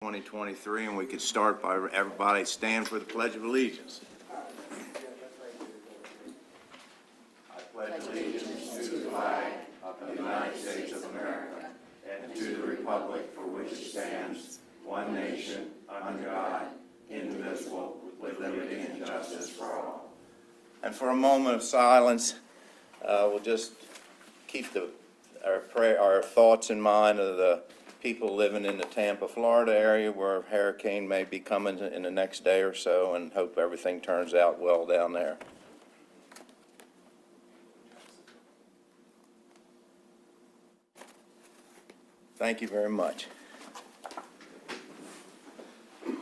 2023, and we could start by everybody stand for the Pledge of Allegiance. I pledge allegiance to the flag of the United States of America and to the republic for which it stands, one nation, under God, indivisible, with liberty and justice for all. And for a moment of silence, we'll just keep our thoughts in mind of the people living in the Tampa, Florida area where a hurricane may be coming in the next day or so, and hope everything turns out well down there. Thank you very much. I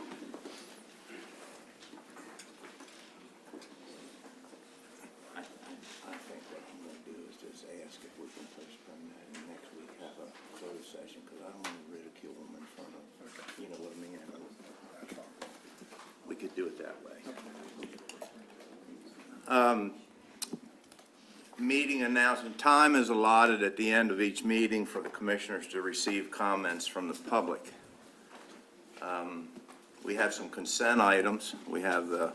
think what I'm going to do is just ask if we can postpone that and next week have a closed session, because I don't want to ridicule them in front of, you know what I mean? We could do it that way. Meeting announcement. Time is allotted at the end of each meeting for the commissioners to receive comments from the public. We have some consent items. We have the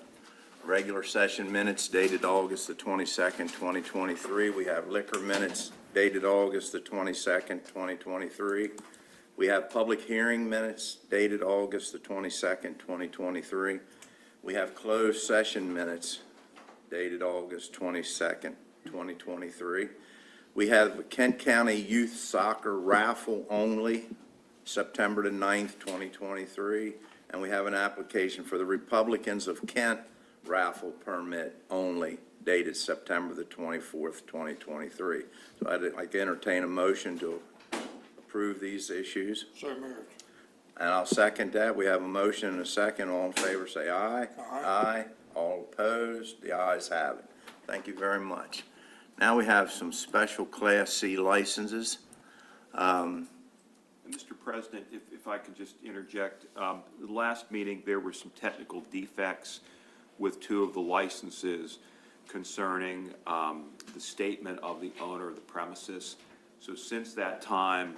regular session minutes dated August the 22nd, 2023. We have liquor minutes dated August the 22nd, 2023. We have public hearing minutes dated August the 22nd, 2023. We have closed session minutes dated August 22nd, 2023. We have the Kent County Youth Soccer Raffle only, September the 9th, 2023. And we have an application for the Republicans of Kent raffle permit only, dated September the 24th, 2023. So I'd like to entertain a motion to approve these issues. So moved. And I'll second that. We have a motion and a second. All in favor say aye. Aye. All opposed? The ayes have it. Thank you very much. Now we have some special Class C licenses. Mr. President, if I could just interject, the last meeting there were some technical defects with two of the licenses concerning the statement of the owner of the premises. So since that time,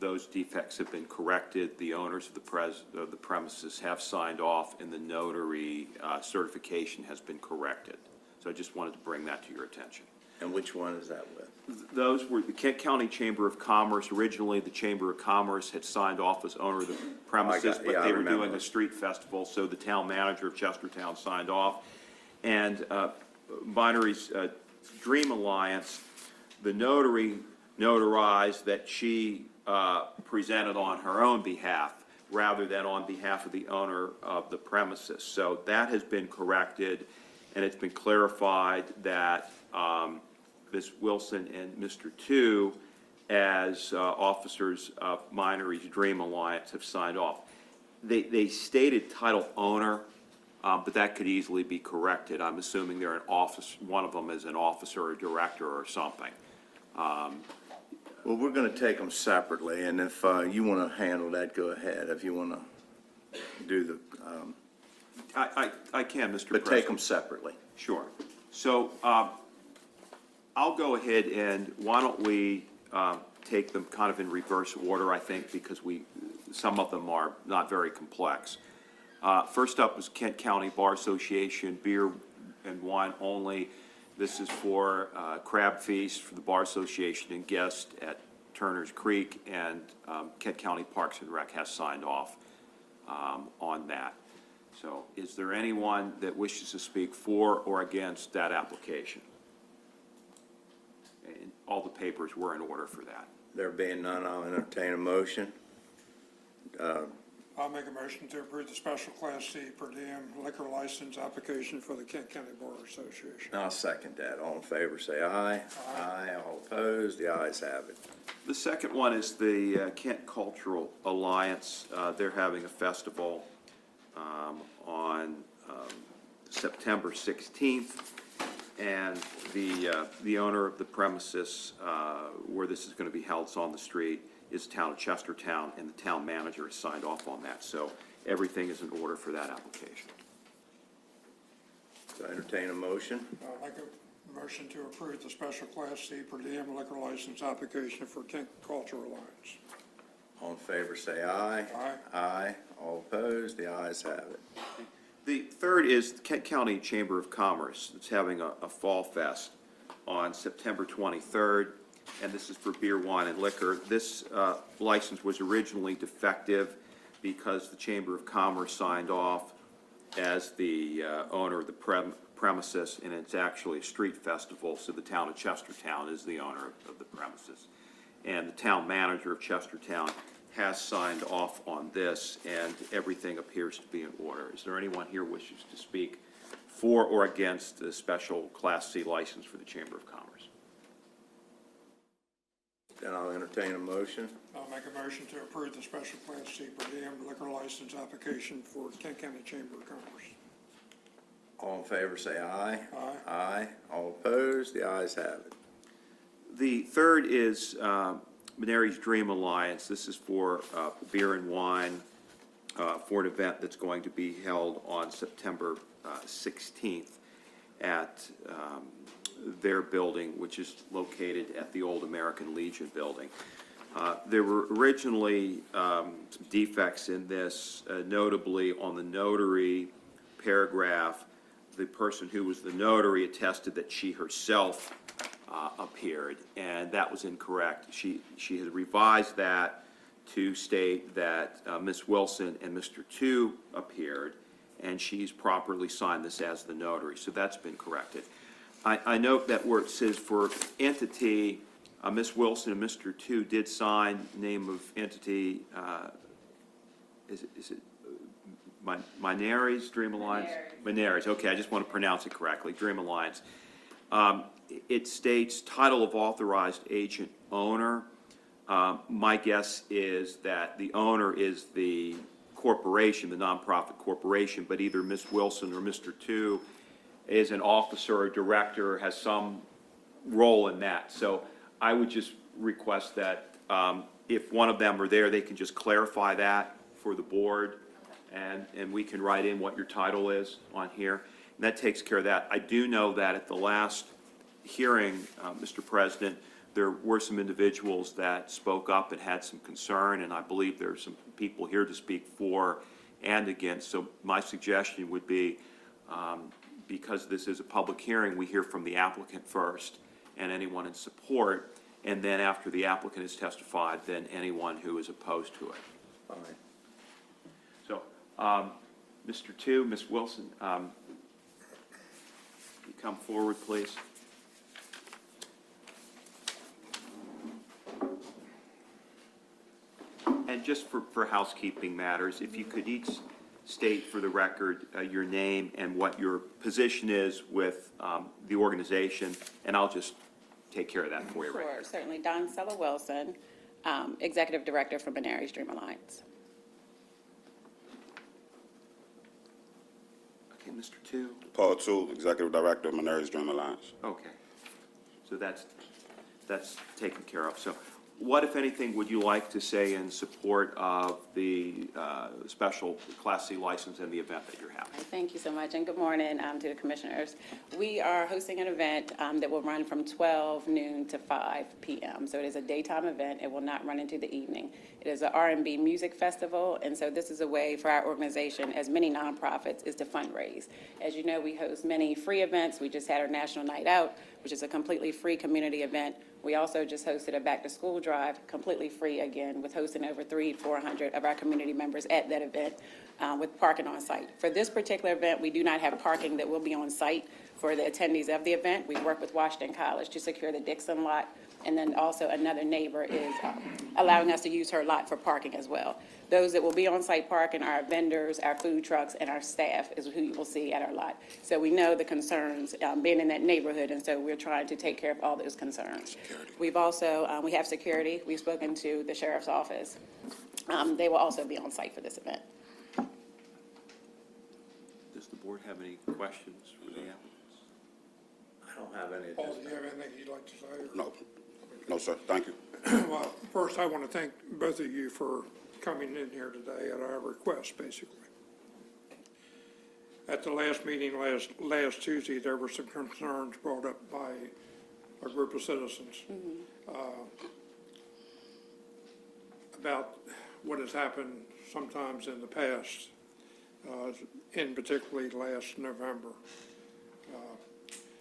those defects have been corrected. The owners of the premises have signed off, and the notary certification has been corrected. So I just wanted to bring that to your attention. And which one is that with? Those were the Kent County Chamber of Commerce. Originally, the Chamber of Commerce had signed off as owner of the premises, but they were doing a street festival, so the town manager of Chestertown signed off. And Binary Dream Alliance, the notary notarized that she presented on her own behalf rather than on behalf of the owner of the premises. So that has been corrected, and it's been clarified that Ms. Wilson and Mr. Tu, as officers of Minery's Dream Alliance, have signed off. They stated title owner, but that could easily be corrected. I'm assuming they're an office. One of them is an officer or director or something. Well, we're going to take them separately, and if you want to handle that, go ahead. If you want to do the, I can, Mr. President. but take them separately. Sure. So I'll go ahead and why don't we take them kind of in reverse order, I think, because some of them are not very complex. First up is Kent County Bar Association, beer and wine only. This is for crab feast for the Bar Association and guests at Turner's Creek, and Kent County Parks and Rec has signed off on that. So is there anyone that wishes to speak for or against that application? And all the papers were in order for that. There being none, I'll entertain a motion. I'll make a motion to approve the special Class C per diem liquor license application for the Kent County Bar Association. I'll second that. All in favor say aye. Aye. All opposed? The ayes have it. The second one is the Kent Cultural Alliance. They're having a festival on September 16th. And the owner of the premises where this is going to be held, it's on the street, is the town of Chestertown, and the town manager has signed off on that. So everything is in order for that application. So entertain a motion. I'll make a motion to approve the special Class C per diem liquor license application for Kent Cultural Alliance. All in favor, say aye. Aye. Aye. All opposed, the ayes have it. The third is the Kent County Chamber of Commerce. It's having a Fall Fest on September 23rd, and this is for beer, wine, and liquor. This license was originally defective because the Chamber of Commerce signed off as the owner of the premises, and it's actually a street festival, so the town of Chestertown is the owner of the premises. And the town manager of Chestertown has signed off on this, and everything appears to be in order. Is there anyone here wishes to speak for or against the special Class C license for the Chamber of Commerce? Then I'll entertain a motion. I'll make a motion to approve the special Class C per diem liquor license application for Kent County Chamber of Commerce. All in favor, say aye. Aye. Aye. All opposed, the ayes have it. The third is Menary's Dream Alliance. This is for beer and wine for an event that's going to be held on September 16th at their building, which is located at the old American Legion building. There were originally some defects in this, notably on the notary paragraph. The person who was the notary attested that she herself appeared, and that was incorrect. She has revised that to state that Ms. Wilson and Mr. Tu appeared, and she's properly signed this as the notary, so that's been corrected. I note that where it says for entity, Ms. Wilson and Mr. Tu did sign name of entity, is it Menary's Dream Alliance? Menary's, okay, I just want to pronounce it correctly, Dream Alliance. It states title of authorized agent owner. My guess is that the owner is the corporation, the nonprofit corporation, but either Ms. Wilson or Mr. Tu is an officer or director, has some role in that. So I would just request that if one of them are there, they can just clarify that for the board, and we can write in what your title is on here. And that takes care of that. I do know that at the last hearing, Mr. President, there were some individuals that spoke up and had some concern, and I believe there are some people here to speak for and against. So my suggestion would be, because this is a public hearing, we hear from the applicant first and anyone in support, and then after the applicant has testified, then anyone who is opposed to it. Fine. So, Mr. Tu, Ms. Wilson, you come forward, please. And just for housekeeping matters, if you could each state for the record your name and what your position is with the organization, and I'll just take care of that for you right Sure, here. certainly. Doncella Wilson, Executive Director for Menary's Dream Alliance. Okay, Mr. Tu? Paul Toole, Executive Director of Menary's Dream Alliance. Okay. So that's taken care of. So what, if anything, would you like to say in support of the special Class C license and the event that you're having? Thank you so much, and good morning to the commissioners. We are hosting an event that will run from 12 noon to 5 p.m. So it is a daytime event. It will not run into the evening. It is an R&B music festival, and so this is a way for our organization, as many nonprofits, is to fundraise. As you know, we host many free events. We just had our National Night Out, which is a completely free community event. We also just hosted a back-to-school drive, completely free again, with hosting over 300-400 of our community members at that event with parking on site. For this particular event, we do not have parking that will be on site for the attendees of the event. We work with Washington College to secure the Dixon lot, and then also another neighbor is allowing us to use her lot for parking as well. Those that will be on site parking are our vendors, our food trucks, and our staff is who you will see at our lot. So we know the concerns being in that neighborhood, and so we're trying to take care of all those concerns. We've also, we have security. We've spoken to the sheriff's office. They will also be on site for this event. Does the board have any questions for the applicants? I don't have any. Paul, do you have anything you'd like to say? Or? No, no, sir. Thank you. Well, first, I want to thank both of you for coming in here today at our request, basically. At the last meeting last Tuesday, there were some concerns brought up by a group of citizens about what has happened sometimes in the past, in particularly last November.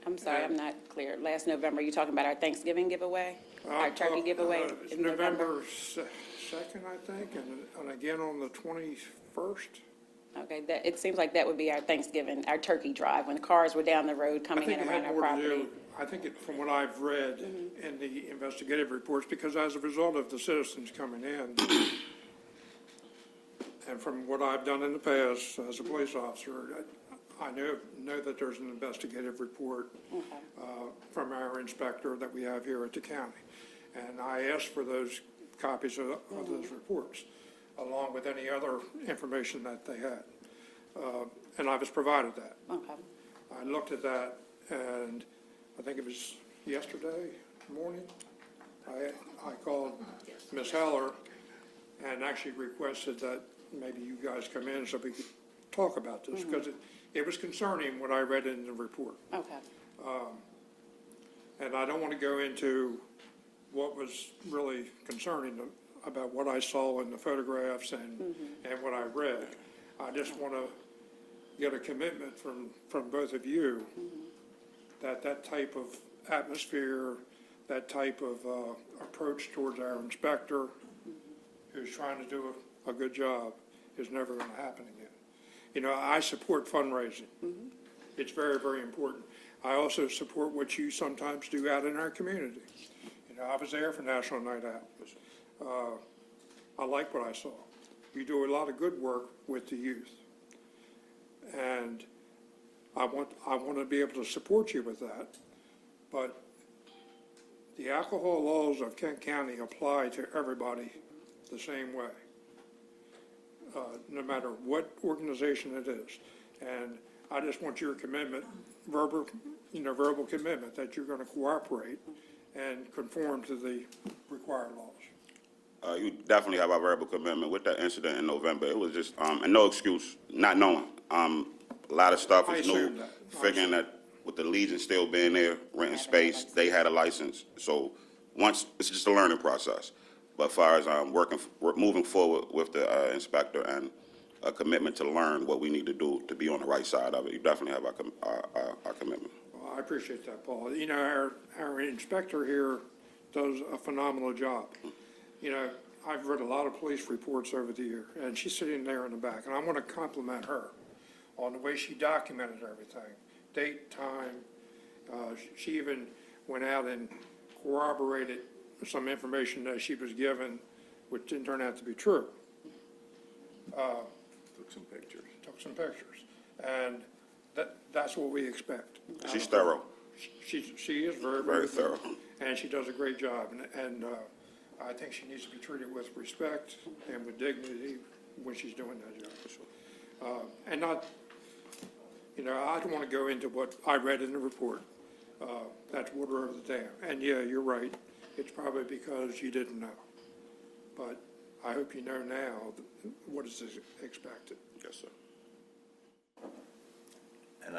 I'm sorry, I'm not clear. Last November, you talking about our Thanksgiving giveaway? Our turkey giveaway It's in November? November 2nd, I think, and again on the 21st. Okay, that, it seems like that would be our Thanksgiving, our turkey drive, when cars were down the road I coming think in it around had our more to property. do, I think it, from what I've read in the investigative reports, because as a result of the citizens coming in, and from what I've done in the past as a police officer, I know that there's an investigative report from our inspector that we have here at the county. And I asked for those copies of those reports, along with any other information that they had. And I was provided that. Okay, I looked at that, and I think it was yesterday morning, I called Ms. Heller and actually requested that maybe you guys come in so we could talk about this, because it was concerning what I read in the report. okay, And I don't want to go into what was really concerning about what I saw in the photographs and what I read. I just want to get a commitment from both of you that that type of atmosphere, that type of approach towards our inspector, who's trying to do a good job, is never going to happen again. You know, I support fundraising. It's very, very important. I also support what you sometimes do out in our community. You know, I was there for National Night Out. I like what I saw. You do a lot of good work with the youth. And I want to be able to support you with that. But the alcohol laws of Kent County apply to everybody the same way, no matter what organization it is. And I just want your commitment, verbal commitment that you're going to cooperate and conform to the required laws. You definitely have our verbal commitment. With that incident in November, it was just, and no excuse, not knowing. A lot of stuff I is assumed new, that. figuring that with the Legion still being there, renting space, they had a license. So once, it's just a learning process. But as far as moving forward with the inspector and a commitment to learn what we need to do to be on the right side of it, you definitely have our commitment. Well, I appreciate that, Paul. You know, our inspector here does a phenomenal job. You know, I've read a lot of police reports over the year, and she's sitting there in the back, and I want to compliment her on the way she documented everything, date, time. She even went out and corroborated some information that she was given, which didn't turn out to be true. Took some pictures. And that's what we expect. She's thorough. She is very, Very thorough. And she does a great job, and I think she needs to be treated with respect and with dignity when she's doing that job. And not, you know, I don't want to go into what I read in the report. That's water over the dam. And yeah, you're right. It's probably because you didn't know. But I hope you know now what is expected. Yes, sir. And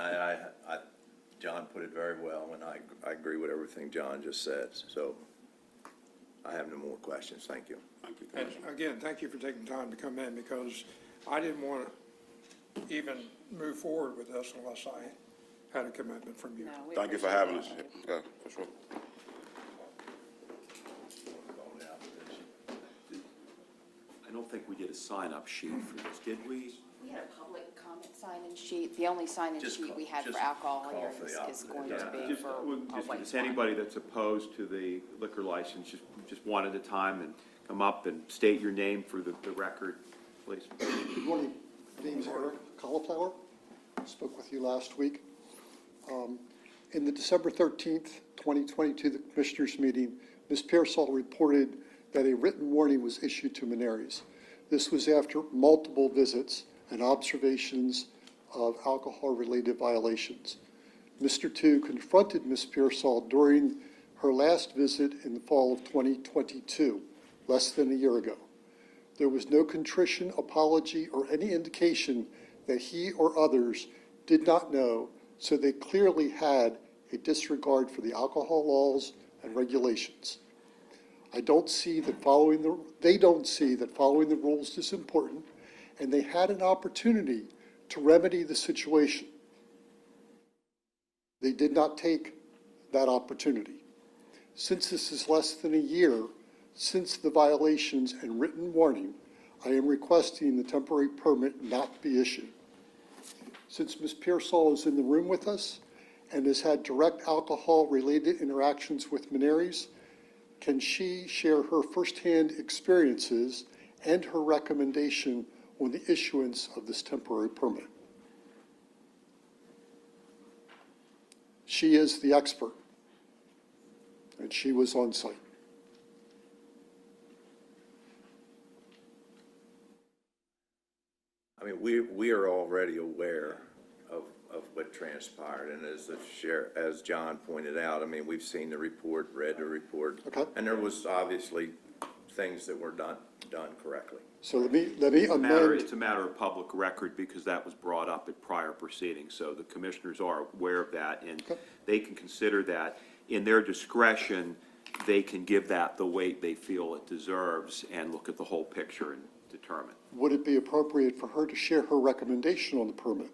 John put it very well, and I agree with everything John just said. So I have no more questions. Thank you. Thank you, And Commissioner. again, thank you for taking time to come in, because I didn't want to even move forward with this unless I had a commitment from you. no, we Thank you for appreciate having us. it. Yeah, for sure. I don't think we did a sign-up sheet for this, did we? We had a public comment sign-in sheet. The only sign-in Just sheet we call- had for just alcohol call here for the is opposite. going Yeah, to be Just, for well, a just- white just wine. anybody that's opposed to the liquor license, just one at a time and come up and state your name for the record, please. Good morning. My name is Eric Cauliflower. I spoke with you last week. In the December 13th, 2022, the Commissioners' meeting, Ms. Pearsall reported that a written warning was issued to Menares. This was after multiple visits and observations of alcohol-related violations. Mr. Tu confronted Ms. Pearsall during her last visit in the fall of 2022, less than a year ago. There was no contrition, apology, or any indication that he or others did not know, so they clearly had a disregard for the alcohol laws and regulations. they don't see that following the rules is important, and they had an opportunity to remedy the situation. They did not take that opportunity. Since this is less than a year since the violations and written warning, I am requesting the temporary permit not be issued. Since Ms. Pearsall is in the room with us and has had direct alcohol-related interactions with Menaries, can she share her firsthand experiences and her recommendation on the issuance of this temporary permit? She is the expert, and she was on site. I mean, we are already aware of what transpired, and as John pointed out, I mean, we've seen the report, read the report. Okay. And there was obviously things that were done correctly. So let me amend. It's a matter of public record because that was brought up at prior proceedings. So the commissioners are aware of that, and they can consider that. In their discretion, they can give that the weight they feel it deserves and look at the whole picture and determine. Would it be appropriate for her to share her recommendation on the permit?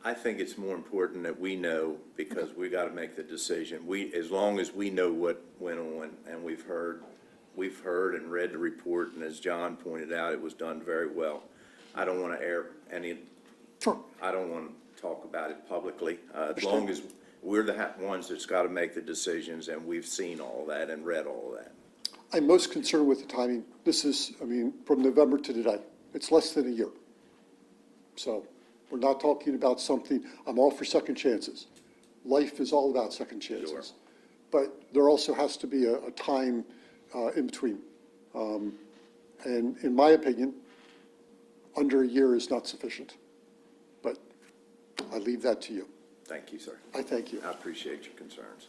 I think it's more important that we know, because we got to make the decision. As long as we know what went on, and we've heard and read the report, and as John pointed out, it was done very well. I don't want to air any, Sure. I don't want to talk about it publicly. As long as we're the ones that's got to make the decisions, and we've seen all that and read all that. I'm most concerned with the timing. This is, I mean, from November to today. It's less than a year. So we're not talking about something, I'm all for second chances. Life is all about second chances. Sure. But there also has to be a time in between. And in my opinion, under a year is not sufficient. But I leave that to you. Thank you, sir. I thank you. I appreciate your concerns.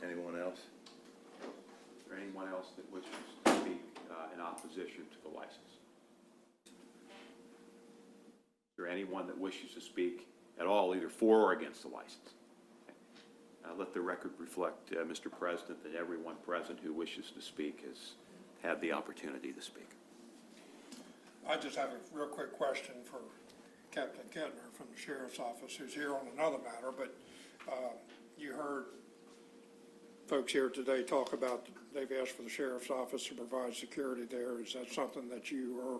Anyone else? Is there anyone else that wishes to speak in opposition to the license? Is there anyone that wishes to speak at all, either for or against the license? Okay. Let the record reflect, Mr. President, that everyone present who wishes to speak has had the opportunity to speak. I just have a real quick question for Captain Kettner from the Sheriff's Office, who's here on another matter, but you heard folks here today talk about, they've asked for the Sheriff's Office to provide security there. Is that something that you are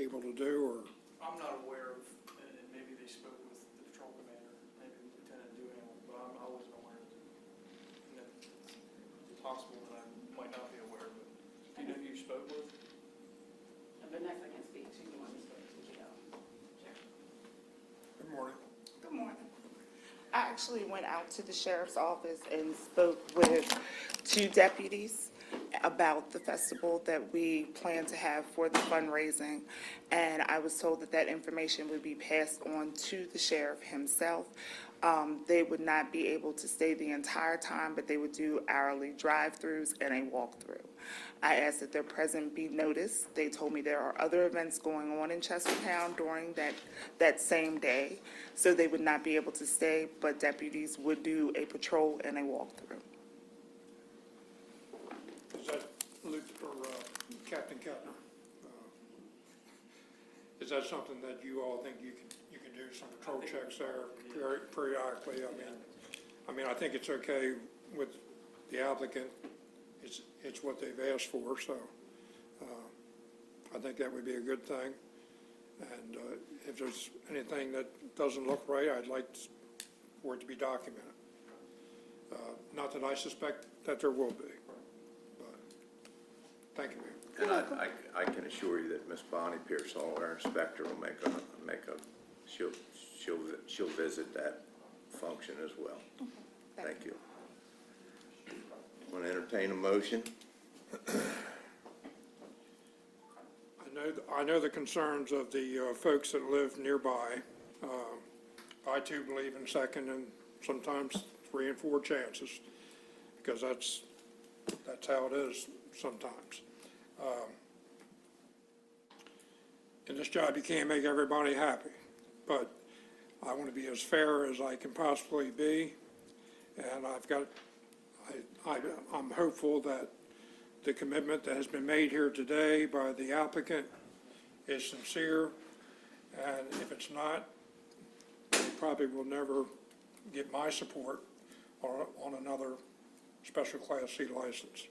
able to do, or? I'm not aware of, and maybe they spoke with the patrol commander, maybe Lieutenant Duane, but I wasn't aware of it. And it's possible that I might not be aware of it. Do you know who you spoke with? Vanessa can speak to you on this, would you go? Good morning. Good morning. I actually went out to the sheriff's office and spoke with 2 deputies about the festival that we plan to have for the fundraising. And I was told that that information would be passed on to the sheriff himself. They would not be able to stay the entire time, but they would do hourly drive-throughs and a walkthrough. I asked that their presence be noticed. They told me there are other events going on in Chestertown during that same day, so they would not be able to stay, but deputies would do a patrol and a walkthrough. Is that Luke or Captain Kettner? Is that something that you all think you can do some patrol checks there periodically? I mean, I think it's okay with the applicant. It's what they've asked for, so I think that would be a good thing. And if there's anything that doesn't look right, I'd like for it to be documented. Not that I suspect that there will be, but thank you, Mayor. And I can assure you that Miss Bonnie Pearsall, our inspector, will she'll visit that function as well. Thank you. Want to entertain a motion? I know the concerns of the folks that live nearby. I too believe in second and sometimes 3 and 4 chances, because that's how it is sometimes. In this job, you can't make everybody happy, but I want to be as fair as I can possibly be, and I I'm hopeful that the commitment that has been made here today by the applicant is sincere, and if it's not, they probably will never get my support on another special Class C license.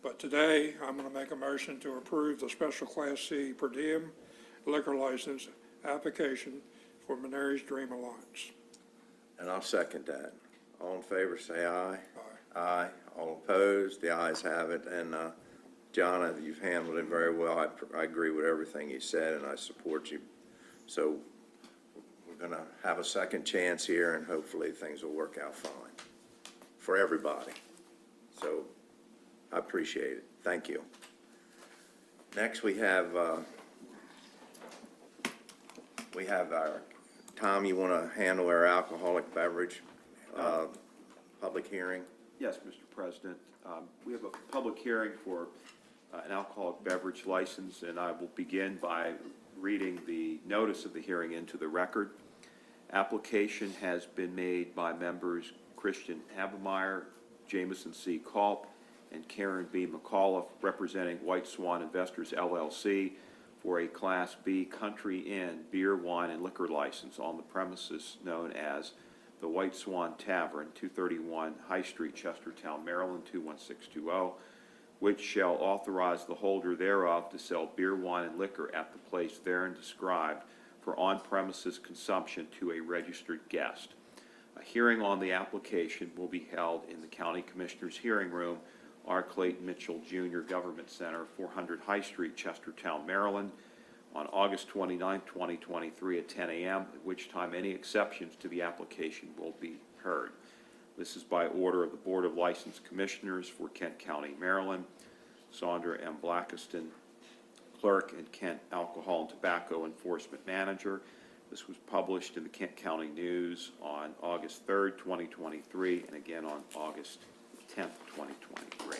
But today, I'm going to make a motion to approve the special Class C per diem liquor license application for Menary's Dream Alliance. And I'll second that. All in favor, say aye. Aye. All opposed, the ayes have it. And, John, you've handled it very well. I agree with everything you said, and I support you. So we're going to have a second chance here, and hopefully things will work out fine for everybody. So I appreciate it. Thank you. Next, we have our, Tom, you want to handle our alcoholic beverage public hearing? Yes, Mr. President. We have a public hearing for an alcoholic beverage license, and I will begin by reading the notice of the hearing into the record. Application has been made by members Christian Habemeyer, Jameson C. Culp, and Karen B. McAuliffe, representing White Swan Investors LLC, for a Class B Country Inn beer, wine, and liquor license on the premises known as the White Swan Tavern, 231 High Street, Chestertown, Maryland, 21620, which shall authorize the holder thereof to sell beer, wine, and liquor at the place therein described for on-premises consumption to a registered guest. A hearing on the application will be held in the County Commissioners' Hearing Room, R. Clayton Mitchell Jr. Government Center, 400 High Street, Chestertown, Maryland, on August 29, 2023 at 10 a.m., at which time any exceptions to the application will be heard. This is by order of the Board of License Commissioners for Kent County, Maryland. Sandra M. Blackiston, Clerk, and Kent Alcohol and Tobacco Enforcement Manager. This was published in the Kent County News on August 3rd, 2023, and again on August 10th, 2023.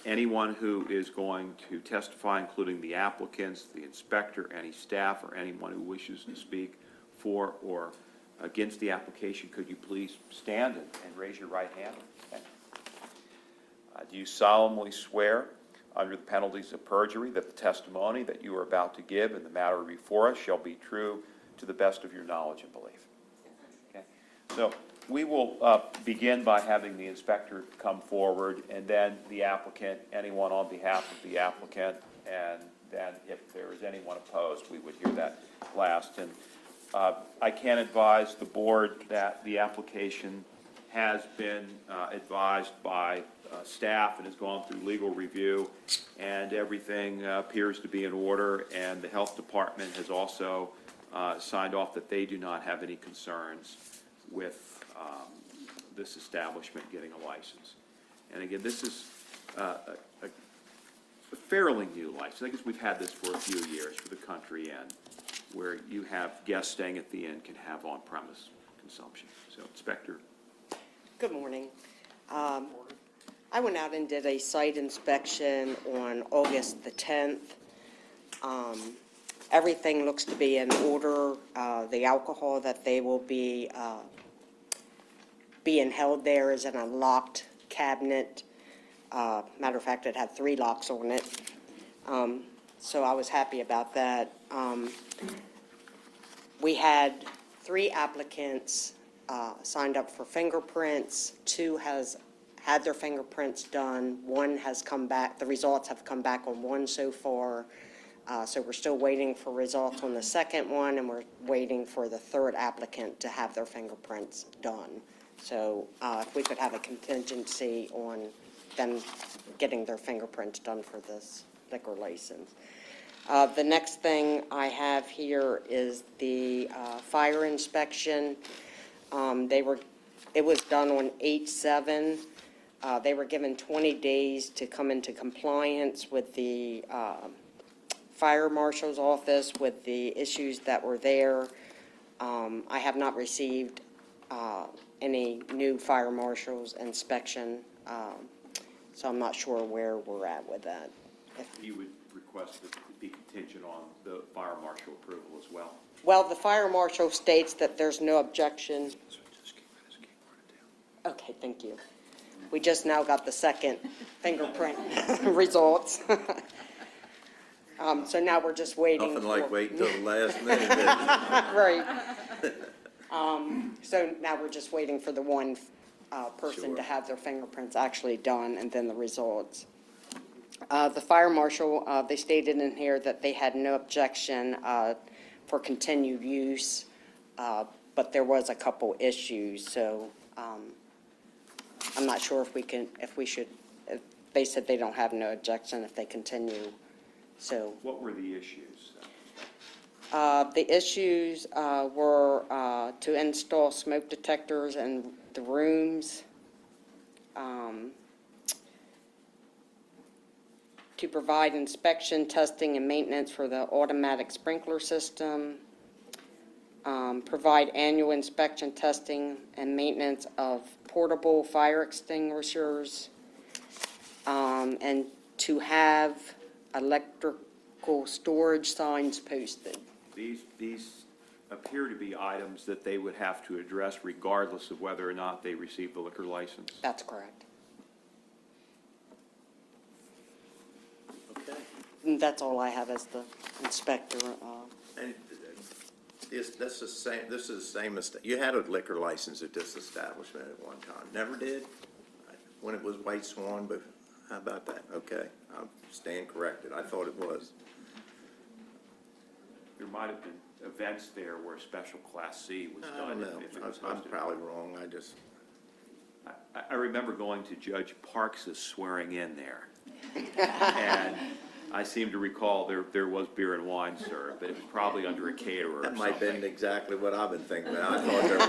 Anyone who is going to testify, including the applicants, the inspector, any staff, or anyone who wishes to speak for or against the application, could you please stand and raise your right hand? Okay. Do you solemnly swear, under the penalties of perjury, that the testimony that you are about to give in the matter before us shall be true to the best of your knowledge and belief? Okay. So we will begin by having the inspector come forward, and then the applicant, anyone on behalf of the applicant, and then if there is anyone opposed, we would hear that last. And I can advise the board that the application has been advised by staff and has gone through legal review, and everything appears to be in order, and the health department has also signed off that they do not have any concerns with this establishment getting a license. And again, this is a fairly new license. I guess we've had this for a few years for the Country Inn, where you have guests staying at the inn can have on-premise consumption. So, Inspector. Good morning. I went out and did a site inspection on August the 10th. Everything looks to be in order. The alcohol that they will be being held there is in a locked cabinet. Matter of fact, it had 3 locks on it. So I was happy about that. We had 3 applicants signed up for fingerprints. 2 has had their fingerprints done. 1 has come back. The results have come back on 1 so far. So we're still waiting for results on the second one, and we're waiting for the 3rd applicant to have their fingerprints done. So if we could have a contingency on them getting their fingerprints done for this liquor license. The next thing I have here is the fire inspection. It was done on 8/7. They were given 20 days to come into compliance with the fire marshal's office with the issues that were there. I have not received any new fire marshal's inspection, so I'm not sure where we're at with that. You would request that it be contingent on the fire marshal approval as well? Well, the fire marshal states that there's no objection. Okay. Okay, thank you. We just now got the second fingerprint results. So now we're just waiting. Nothing like for- waiting till the last minute, is it? Right. So now we're just waiting for the one person Sure. to have their fingerprints actually done and then the results. The fire marshal, they stated in here that they had no objection for continued use, but there was a couple issues, so I'm not sure if they said they don't have no objection if they continue, so. What were the issues? The issues were to install smoke detectors in the rooms, to provide inspection, testing, and maintenance for the automatic sprinkler system, provide annual inspection, testing, and maintenance of portable fire extinguishers, and to have electrical storage signs posted. These appear to be items that they would have to address regardless of whether or not they receive the liquor license. That's correct. Okay. And that's all I have as the inspector. And this is the same mistake. You had a liquor license at this establishment at one time. Never did? When it was White Swan, but how about that? Okay, I'm staying corrected. I thought it was. There might have been events there where special Class C was I done. don't know. if it was I'm hosted. probably wrong. I remember going to Judge Parks' swearing in there. And I seem to recall there was beer and wine served, but it was probably under a caterer or That might have been something. exactly what I've been thinking. I thought there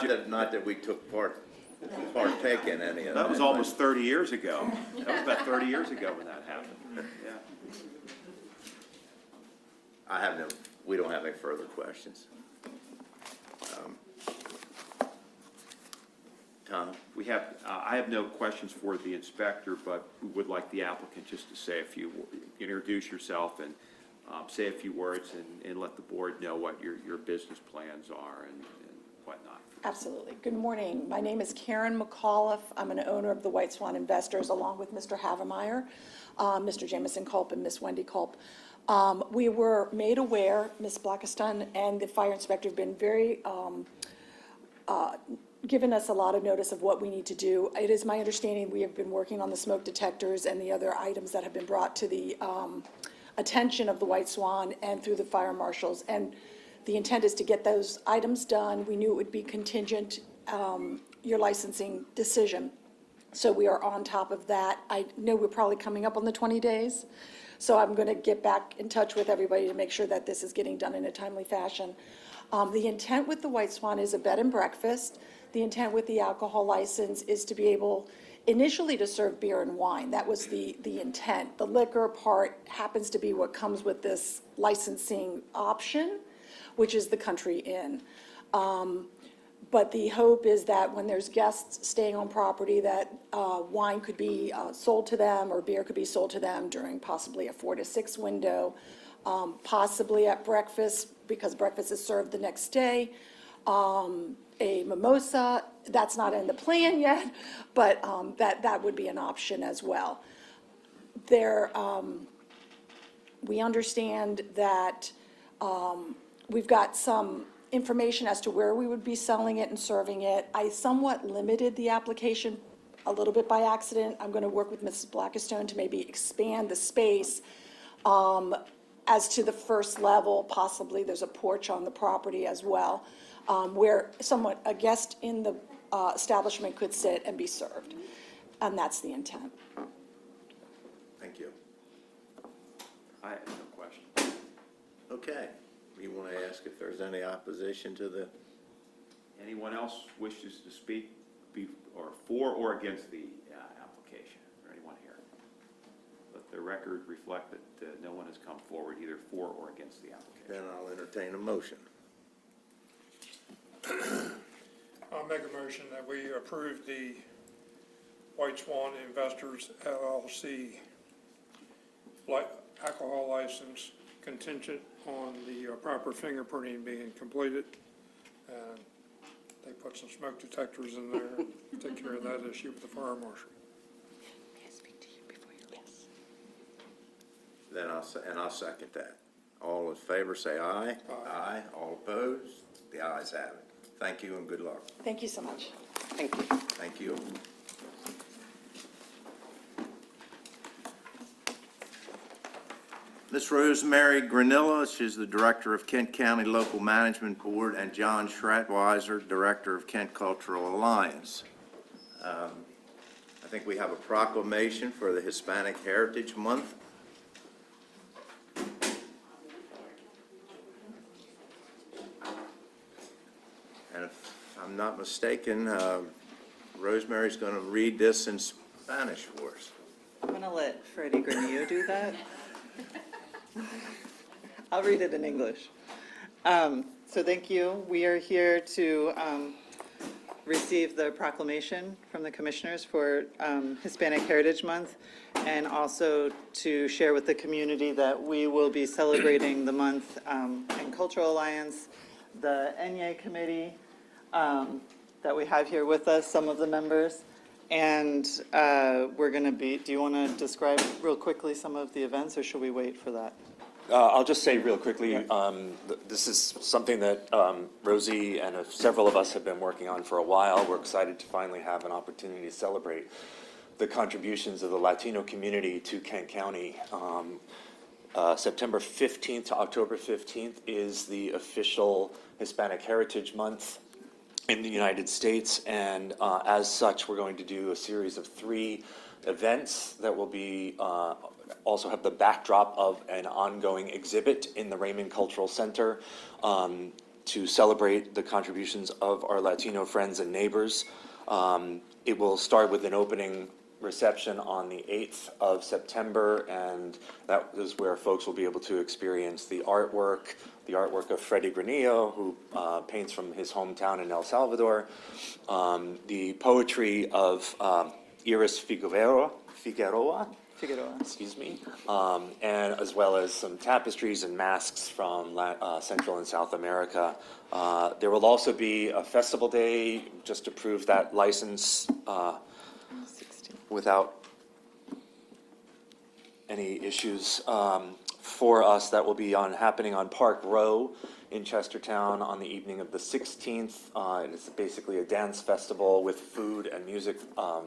was, not that we took partake in any of that. That was almost 30 years ago. That was about 30 years ago when that happened. Yeah. We don't have any further questions. Tom? I have no questions for the inspector, but we would like the applicant just to say introduce yourself and say a few words and let the board know what your business plans are and whatnot. Absolutely. Good morning. My name is Karen McAuliffe. I'm an owner of the White Swan Investors, along with Mr. Havemeyer, Mr. Jameson Culp, and Miss Wendy Culp. We were made aware, Ms. Blackiston and the fire inspector have been very, given us a lot of notice of what we need to do. It is my understanding we have been working on the smoke detectors and the other items that have been brought to the attention of the White Swan and through the fire marshals. And the intent is to get those items done. We knew it would be contingent, your licensing decision. So we are on top of that. I know we're probably coming up on the 20 days. So I'm going to get back in touch with everybody to make sure that this is getting done in a timely fashion. The intent with the White Swan is a bed and breakfast. The intent with the alcohol license is to be able initially to serve beer and wine. That was the intent. The liquor part happens to be what comes with this licensing option, which is the Country Inn. But the hope is that when there's guests staying on property, that wine could be sold to them or beer could be sold to them during possibly a 4 to 6 window, possibly at breakfast, because breakfast is served the next day. A mimosa, that's not in the plan yet, but that would be an option as well. We understand that we've got some information as to where we would be selling it and serving it. I somewhat limited the application a little bit by accident. I'm going to work with Mrs. Blackistone to maybe expand the space. As to the first level, possibly there's a porch on the property as well, where a guest in the establishment could sit and be served. And that's the intent. Thank you. I have no question. Okay. You want to ask if there's any opposition to the, Anyone else wishes to speak or for or against the application? Is there anyone here? Let the record reflect that no one has come forward either for or against the application. then I'll entertain a motion. I'll make a motion that we approve the White Swan Investors LLC alcohol license contingent on the proper fingerprinting being completed. they put some smoke detectors in there, take care of that issue with the fire marshal. Then I'll second that. All in favor, say aye. Aye. All opposed? The ayes have it. Thank you and good luck. Thank you so much. Thank you. Thank you. Ms. Rosemary Granilla, she's the Director of Kent County Local Management Board, and John Schratweiser, Director of Kent Cultural Alliance. I think we have a proclamation for the Hispanic Heritage Month. And if I'm not mistaken, Rosemary's going to read this in Spanish for us. I'm going to let Freddie Granillo do that. I'll read it in English. So thank you. We are here to receive the proclamation from the commissioners for Hispanic Heritage Month, and also to share with the community that we will be celebrating the month in Cultural Alliance, the ENYE committee that we have here with us, some of the members. And we're going to be, do you want to describe real quickly some of the events, or should we wait for that? I'll just say real quickly, this is something that Rosie and several of us have been working on for a while. We're excited to finally have an opportunity to celebrate the contributions of the Latino community to Kent County. September 15th to October 15th is the official Hispanic Heritage Month in the United States, and as such, we're going to do a series of 3 events that will be also have the backdrop of an ongoing exhibit in the Raymond Cultural Center to celebrate the contributions of our Latino friends and neighbors. It will start with an opening reception on the 8th of September, and that is where folks will be able to experience the artwork of Freddie Granillo, who paints from his hometown in El Salvador, the poetry of Iris Figueroa, excuse me, and as well as some tapestries and masks from Central and South America. There will also be a festival day, just to prove that license without any issues for us. That will be happening on Park Row in Chestertown on the evening of the 16th. And it's basically a dance festival with food and music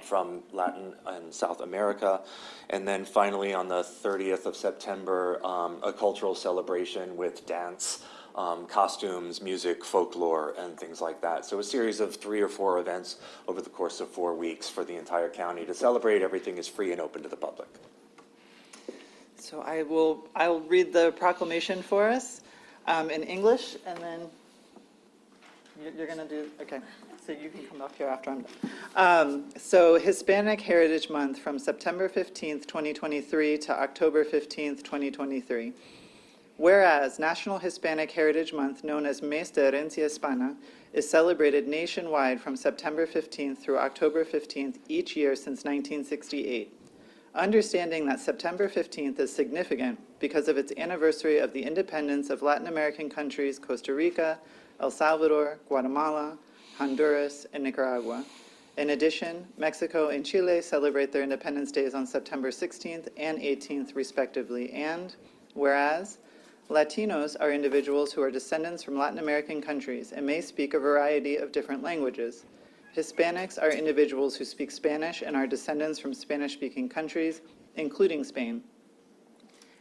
from Latin and South America. And then finally on the 30th of September, a cultural celebration with dance, costumes, music, folklore, and things like that. So a series of 3 or 4 events over the course of 4 weeks for the entire county to celebrate. Everything is free and open to the public. So I'll read the proclamation for us in English, and then you're going to do, okay, so you can come up here after I'm done. So Hispanic Heritage Month from September 15th, 2023 to October 15th, 2023. Whereas National Hispanic Heritage Month, known as Mes de Herencia Hispana, is celebrated nationwide from September 15th through October 15th each year since 1968. Understanding that September 15th is significant because of its anniversary of the independence of Latin American countries Costa Rica, El Salvador, Guatemala, Honduras, and Nicaragua. In addition, Mexico and Chile celebrate their Independence Days on September 16th and 18th respectively. And whereas Latinos are individuals who are descendants from Latin American countries and may speak a variety of different languages. Hispanics are individuals who speak Spanish and are descendants from Spanish-speaking countries, including Spain.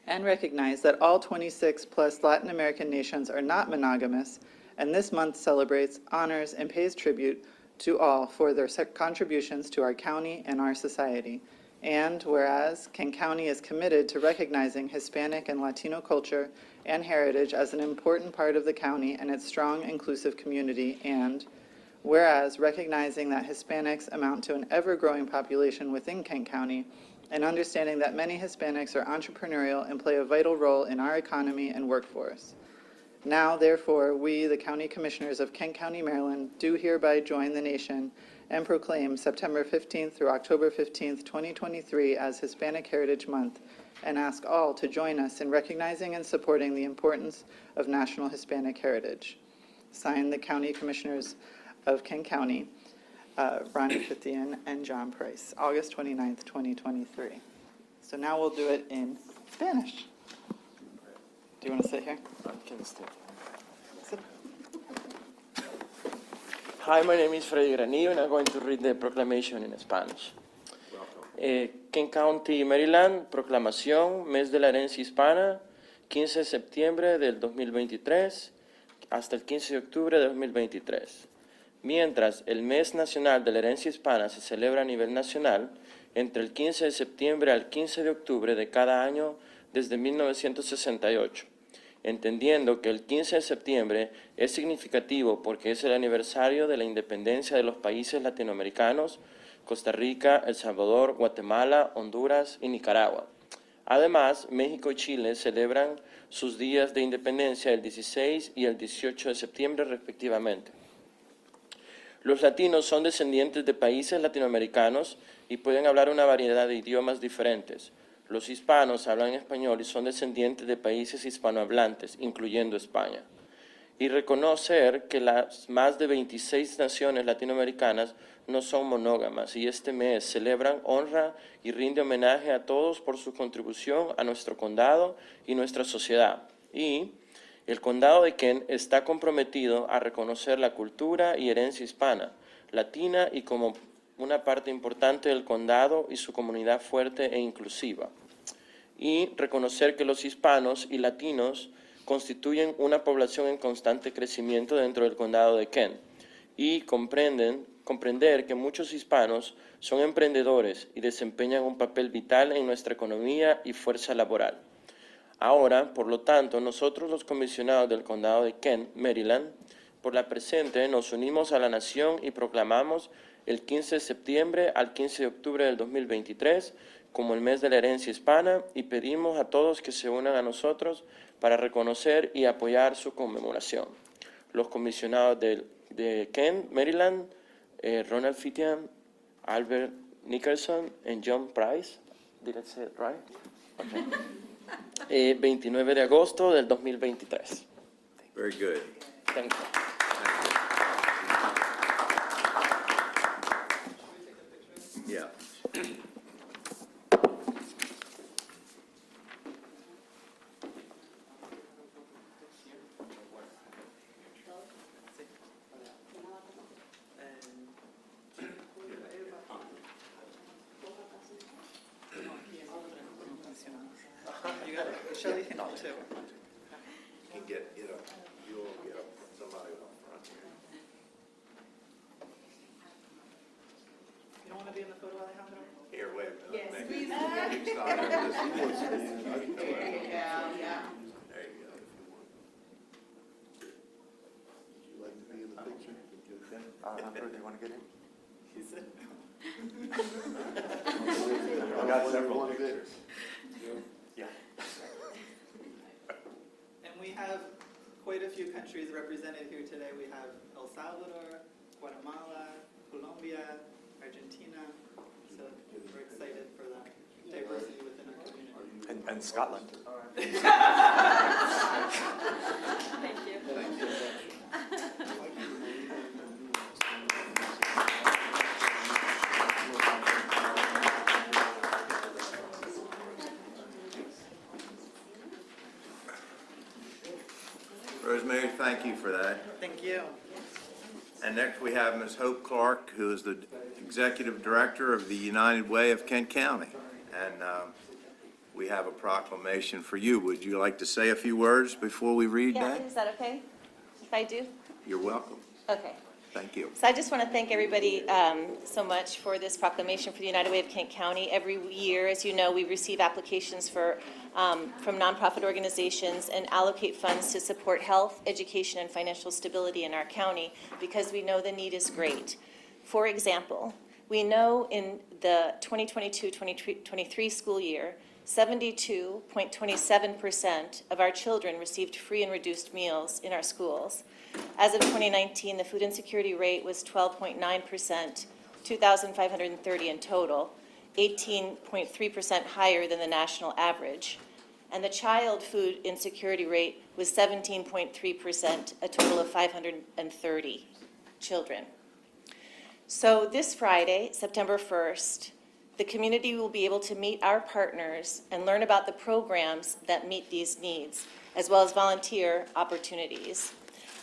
And recognize that all 26 plus Latin American nations are not monogamous, and this month celebrates, honors, and pays tribute to all for their contributions to our county and our society. And whereas Kent County is committed to recognizing Hispanic and Latino culture and heritage as an important part of the county and its strong, inclusive community, and whereas recognizing that Hispanics amount to an ever-growing population within Kent County, and understanding that many Hispanics are entrepreneurial and play a vital role in our economy and workforce. Now, therefore, we, the County Commissioners of Kent County, Maryland, do hereby join the nation and proclaim September 15th through October 15th, 2023 as Hispanic Heritage Month, and ask all to join us in recognizing and supporting the importance of national Hispanic heritage. Signed, the County Commissioners of Kent County, Ronnie Fithian and John Price, August 29th, 2023. So now we'll do it in Spanish. Do you want to sit here? Sit. Hi, my name is Freddy Granillo, and I'm going to read the proclamation in Spanish. Kent County, Maryland, proclamación, mes de la herencia hispana, 15 de septiembre del 2023 hasta el 15 de octubre de 2023. Mientras el mes nacional de la herencia hispana se celebra a nivel nacional, entre el 15 de septiembre al 15 de octubre de cada año desde 1968. Entendiendo que el 15 de septiembre es significativo porque es el aniversario de la independencia de los países latinoamericanos, Costa Rica, El Salvador, Guatemala, Honduras y Nicaragua. Además, México y Chile celebran sus días de independencia el 16 y el 18 de septiembre respectivamente. Los latinos son descendientes de países latinoamericanos y pueden hablar una variedad de idiomas diferentes. Los hispanos hablan español y son descendientes de países hispanohablantes, incluyendo España. Y reconocer que las más de 26 naciones latinoamericanas no son monógamas y este mes celebran, honra y rinde homenaje a todos por su contribución a nuestro condado y nuestra sociedad. Y el condado de Kent está comprometido a reconocer la cultura y herencia hispana, latina y como una parte importante del condado y su comunidad fuerte e inclusiva. Y reconocer que los hispanos y latinos constituyen una población en constante crecimiento dentro del condado de Kent y comprender que muchos hispanos son emprendedores y desempeñan un papel vital en nuestra economía y fuerza laboral. Ahora, por lo tanto, nosotros los comisionados del condado de Kent, Maryland, por la presente nos unimos a la nación y proclamamos el 15 de septiembre al 15 de octubre del 2023 como el mes de la herencia hispana y pedimos a todos que se unan a nosotros para reconocer y apoyar su conmemoración. Los comisionados de Kent, Maryland, Ronald Fithian, Albert Nicholson y John Price. Did I say it right? Okay. 29 de agosto del 2023. Very good. Thank you. Yeah. You got it. Shelley can too. You'll get up, somebody up front here. You don't want to be in the photo, Alejandro? Here, wait a minute. Yes, Maybe- please. maybe stop there. He wants to be in. I can go ahead. Yeah. There you go, if you want. Would you like to be in the picture? Alejandro, do you want to get in? I got several pictures. Yeah. And we have quite a few countries represented here today. We have El Salvador, Guatemala, Colombia, Argentina. So we're excited for the diversity within our community. And Scotland. Thank you. Rosemary, thank you for that. Thank you. And next we have Ms. Hope Clark, who is the Executive Director of the United Way of Kent County. And we have a proclamation for you. Would you like to say a few words before we read Yeah, that? is that okay if I do? You're welcome. Okay. Thank you. So I just want to thank everybody so much for this proclamation for the United Way of Kent County. Every year, as you know, we receive applications from nonprofit organizations and allocate funds to support health, education, and financial stability in our county because we know the need is great. For example, we know in the 2022-2023 school year, 72.27% of our children received free and reduced meals in our schools. As of 2019, the food insecurity rate was 12.9%, 2,530 in total, 18.3% higher than the national average. And the child food insecurity rate was 17.3%, a total of 530 children. So this Friday, September 1st, the community will be able to meet our partners and learn about the programs that meet these needs, as well as volunteer opportunities.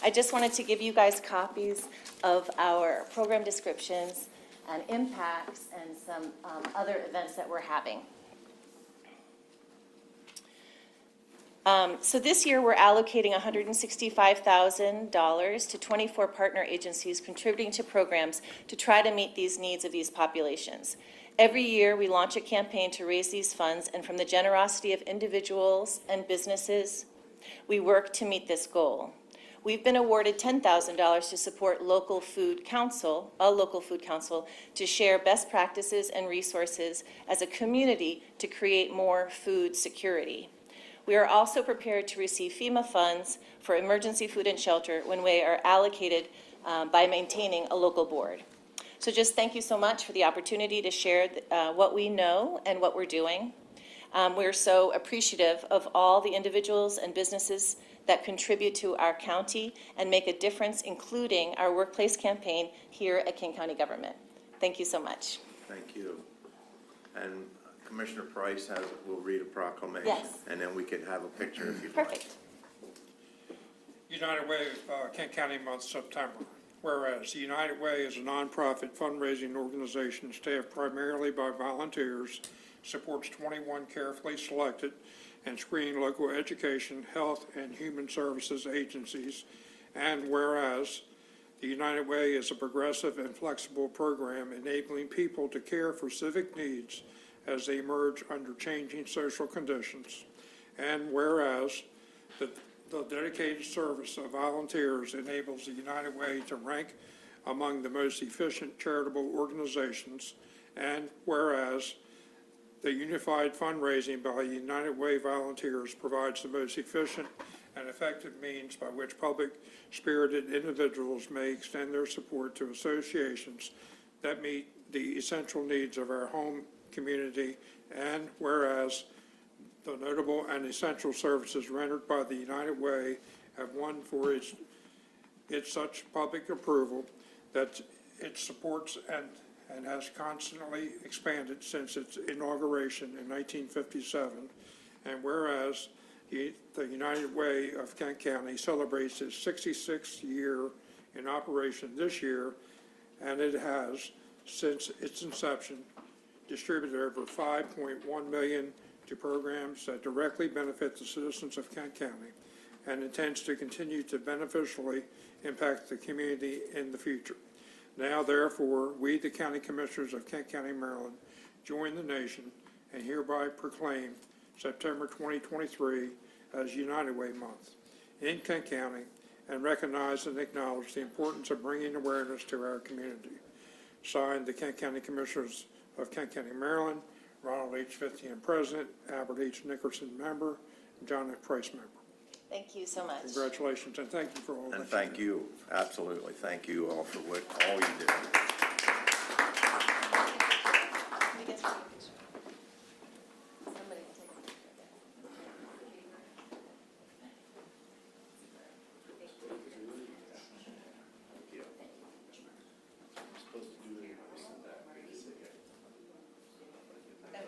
I just wanted to give you guys copies of our program descriptions and impacts and some other events that we're having. So this year, we're allocating $165,000 to 24 partner agencies contributing to programs to try to meet these needs of these populations. Every year, we launch a campaign to raise these funds, and from the generosity of individuals and businesses, we work to meet this goal. We've been awarded $10,000 to support local food council, a local food council, to share best practices and resources as a community to create more food security. We are also prepared to receive FEMA funds for emergency food and shelter when we are allocated by maintaining a local board. So just thank you so much for the opportunity to share what we know and what we're doing. We're so appreciative of all the individuals and businesses that contribute to our county and make a difference, including our workplace campaign here at King County Government. Thank you so much. Thank you. And Commissioner Price will read a proclamation. Yes. And then we can have a picture if you'd like. Perfect. United Way of Kent County month, September. Whereas the United Way is a nonprofit fundraising organization staffed primarily by volunteers, supports 21 carefully selected and screened local education, health, and human services agencies. And whereas the United Way is a progressive and flexible program enabling people to care for civic needs as they emerge under changing social conditions. And whereas the dedicated service of volunteers enables the United Way to rank among the most efficient charitable organizations. And whereas the unified fundraising by United Way volunteers provides the most efficient and effective means by which public-spirited individuals may extend their support to associations that meet the essential needs of our home community. And whereas the notable and essential services rendered by the United Way have won for its such public approval that it supports and has constantly expanded since its inauguration in 1957. And whereas the United Way of Kent County celebrates its 66th year in operation this year, and it has, since its inception, distributed over $5.1 million to programs that directly benefit the citizens of Kent County, and intends to continue to beneficially impact the community in the future. Now, therefore, we, the County Commissioners of Kent County, Maryland, join the nation and hereby proclaim September 2023 as United Way Month in Kent County, and recognize and acknowledge the importance of bringing awareness to our community. Signed, the Kent County Commissioners of Kent County, Maryland, Ronald H. Fithian, President, Albert H. Nickerson, Member, and John F. Price, Member. Thank you so much. Congratulations, and thank you for all that. And thank you, absolutely. Thank you all for what all you did. We get to take a picture. Somebody can take a picture of that.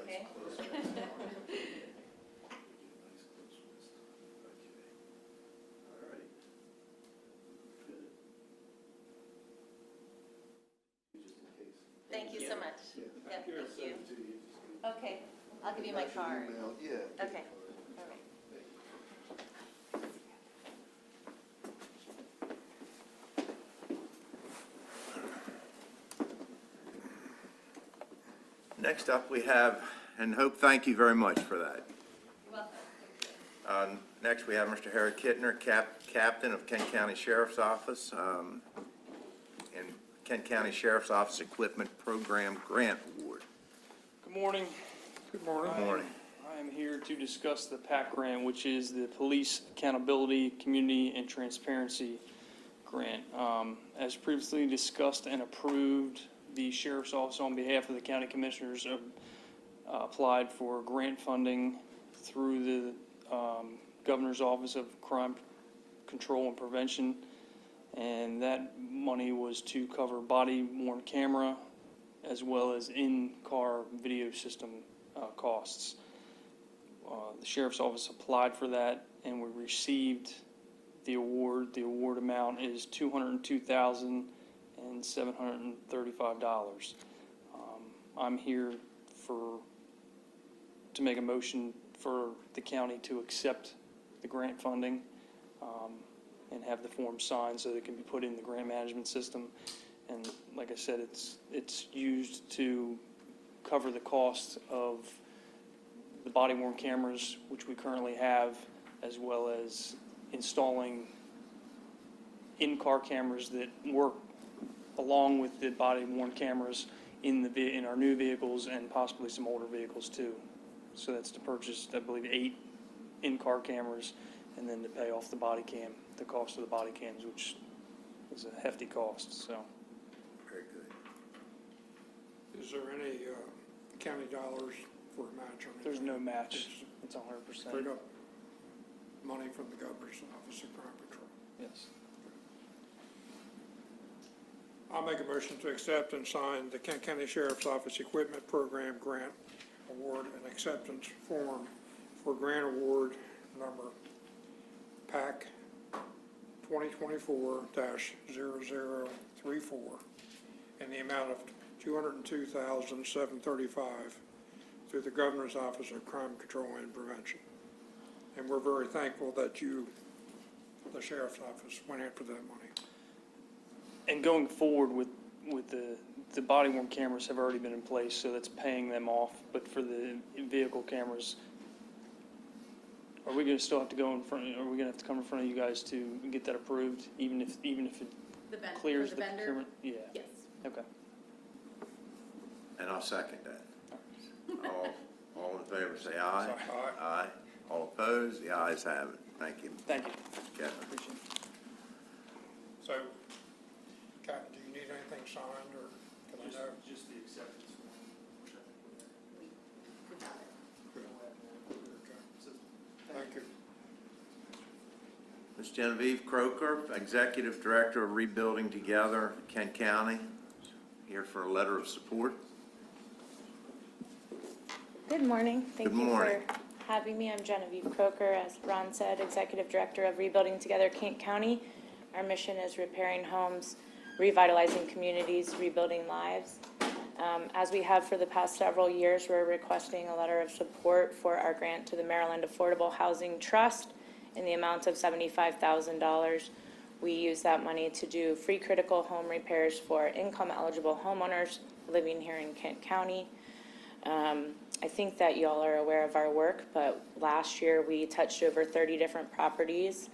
Okay. Thank you so much. Yeah, thank you. Okay, I'll give you my card. Okay, all right. Next up, we have, and Hope, thank you very much for that. You're welcome. Next, we have Mr. Harry Kittner, Captain of Kent County Sheriff's Office, and Kent County Sheriff's Office Equipment Program Grant Award. Good morning. Good morning. Good morning. I am here to discuss the PAC grant, which is the Police Accountability, Community, and Transparency Grant. As previously discussed and approved, the Sheriff's Office, on behalf of the County Commissioners, applied for grant funding through the Governor's Office of Crime Control and Prevention, And that money was to cover body-worn camera as well as in-car video system costs. The sheriff's office applied for that, and we received the award. The award amount is $202,735. I'm here to make a motion for the county to accept the grant funding and have the form signed so that it can be put in the grant management system. And like I said, it's used to cover the cost of the body-worn cameras, which we currently have, as well as installing in-car cameras that work along with the body-worn cameras in our new vehicles and possibly some older vehicles too. So that's to purchase, I believe, 8 in-car cameras, and then to pay off the body cam, the cost of the body cams, which is a hefty cost, so. Very good. Is there any county dollars for a match or anything? There's no match. It's 100%. Straight up money from the Governor's Office of Crime Control. Yes. I'll make a motion to accept and sign the Kent County Sheriff's Office Equipment Program Grant Award and Acceptance Form for Grant Award number PAC 2024-0034 in the amount of $202,735 through the Governor's Office of Crime Control and Prevention. And we're very thankful that the Sheriff's Office, went after that money. And going forward with the body-worn cameras have already been in place, so that's paying them off. But for the vehicle cameras, are we going to still have to go in front, are we going to have to come in front of you guys to get that approved, even if it clears the procurement? Yeah. Yes. Okay. And I'll second that. All in favor, say aye. Aye. Aye. All opposed, the ayes have it. Thank you. Thank you. Kevin. Appreciate it. So, Captain, do you need anything signed, or can I know? Just the acceptance form. Thank you. Ms. Genevieve Croker, Executive Director of Rebuilding Together, Kent County, here for a letter of support. Good morning. Thank Good you morning. for having me. I'm Genevieve Croker, as Ron said, Executive Director of Rebuilding Together Kent County. Our mission is repairing homes, revitalizing communities, rebuilding lives. As we have for the past several years, we're requesting a letter of support for our grant to the Maryland Affordable Housing Trust in the amount of $75,000. We use that money to do free critical home repairs for income-eligible homeowners living here in Kent County. I think that y'all are aware of our work, but last year we touched over 30 different properties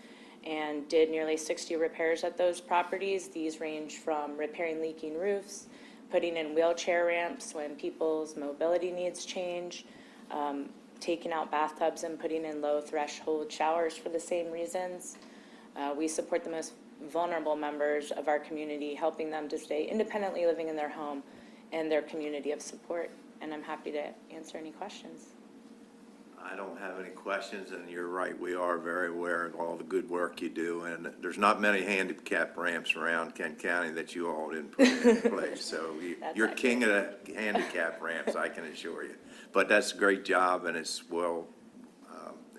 and did nearly 60 repairs at those properties. These range from repairing leaking roofs, putting in wheelchair ramps when people's mobility needs change, taking out bathtubs and putting in low threshold showers for the same reasons. We support the most vulnerable members of our community, helping them to stay independently living in their home and their community of support. And I'm happy to answer any questions. I don't have any questions, and you're right, we are very aware of all the good work you do, and there's not many handicap ramps around Kent County that you all didn't put in place, so you're king of the handicap ramps, I can assure you. But that's a great job, and it's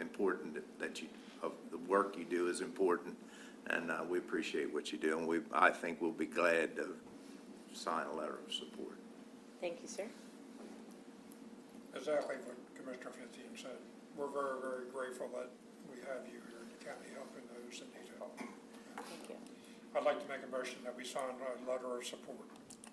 important that the work you do is important, and we appreciate what you do, and I think we'll be glad to sign a letter of support. Thank you, sir. Exactly what Commissioner Fithian said. We're very, very grateful that we have you here in the county helping those that need help. Thank you. I'd like to make a motion that we sign a letter of support.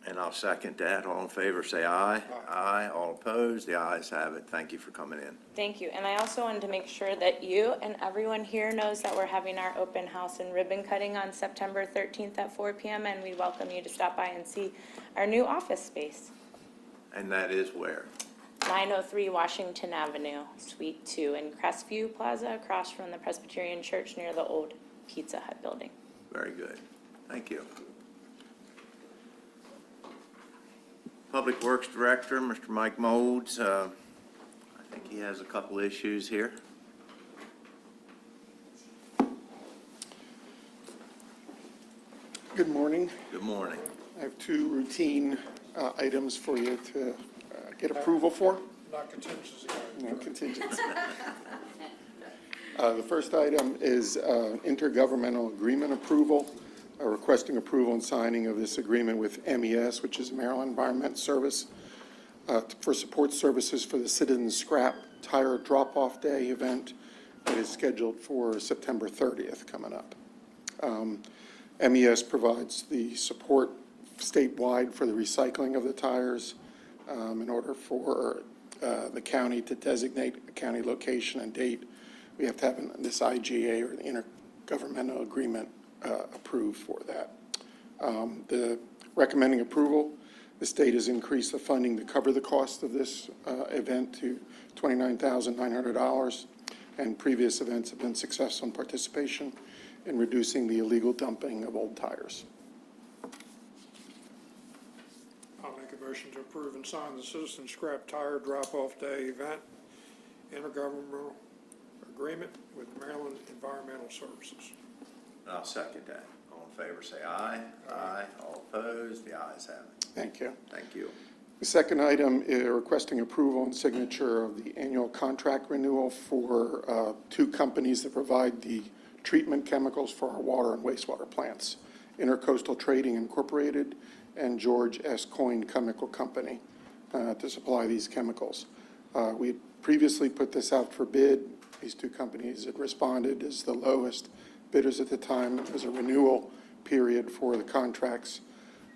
And I'll second that. All in favor, say aye. Aye. All opposed, the ayes have it. Thank you for coming in. Thank you. And I also wanted to make sure that you and everyone here knows that we're having our open house and ribbon cutting on September 13th at 4 p.m. And we welcome you to stop by and see our new office space. And that is where? 903 Washington Avenue, Suite 2 in Crestview Plaza, across from the Presbyterian Church near the old Pizza Hut building. Very good. Thank you. Public Works Director, Mr. Mike Moulds. I think he has a couple issues here. Good morning. Good morning. I have two routine items for you to get approval for. Not contingency. No contingency. The first item is intergovernmental agreement approval, requesting approval and signing of this agreement with MES, which is Maryland Environment Service, for support services for the Citizen Scrap Tire Drop-Off Day event that is scheduled for September 30th coming up. MES provides the support statewide for the recycling of the tires in order for the county to designate a county location and date. We have to have this IGA or the intergovernmental agreement approved for that. The recommending approval, the state has increased the funding to cover the cost of this event to $29,900, and previous events have been successful in participation in reducing the illegal dumping of old tires. I'll make a motion to approve and sign the Citizen Scrap Tire Drop-Off Day event intergovernmental agreement with Maryland Environmental Services. I'll second that. All in favor, say aye. Aye. All opposed, the ayes have it. Thank you. Thank you. The second item is requesting approval and signature of the annual contract renewal for two companies that provide the treatment chemicals for our water and wastewater plants, Intercoastal Trading Incorporated and George S. Coyne Chemical Company, to supply these chemicals. We previously put this out for bid. These two companies had responded as the lowest bidders at the time. It was a renewal period for the contracts.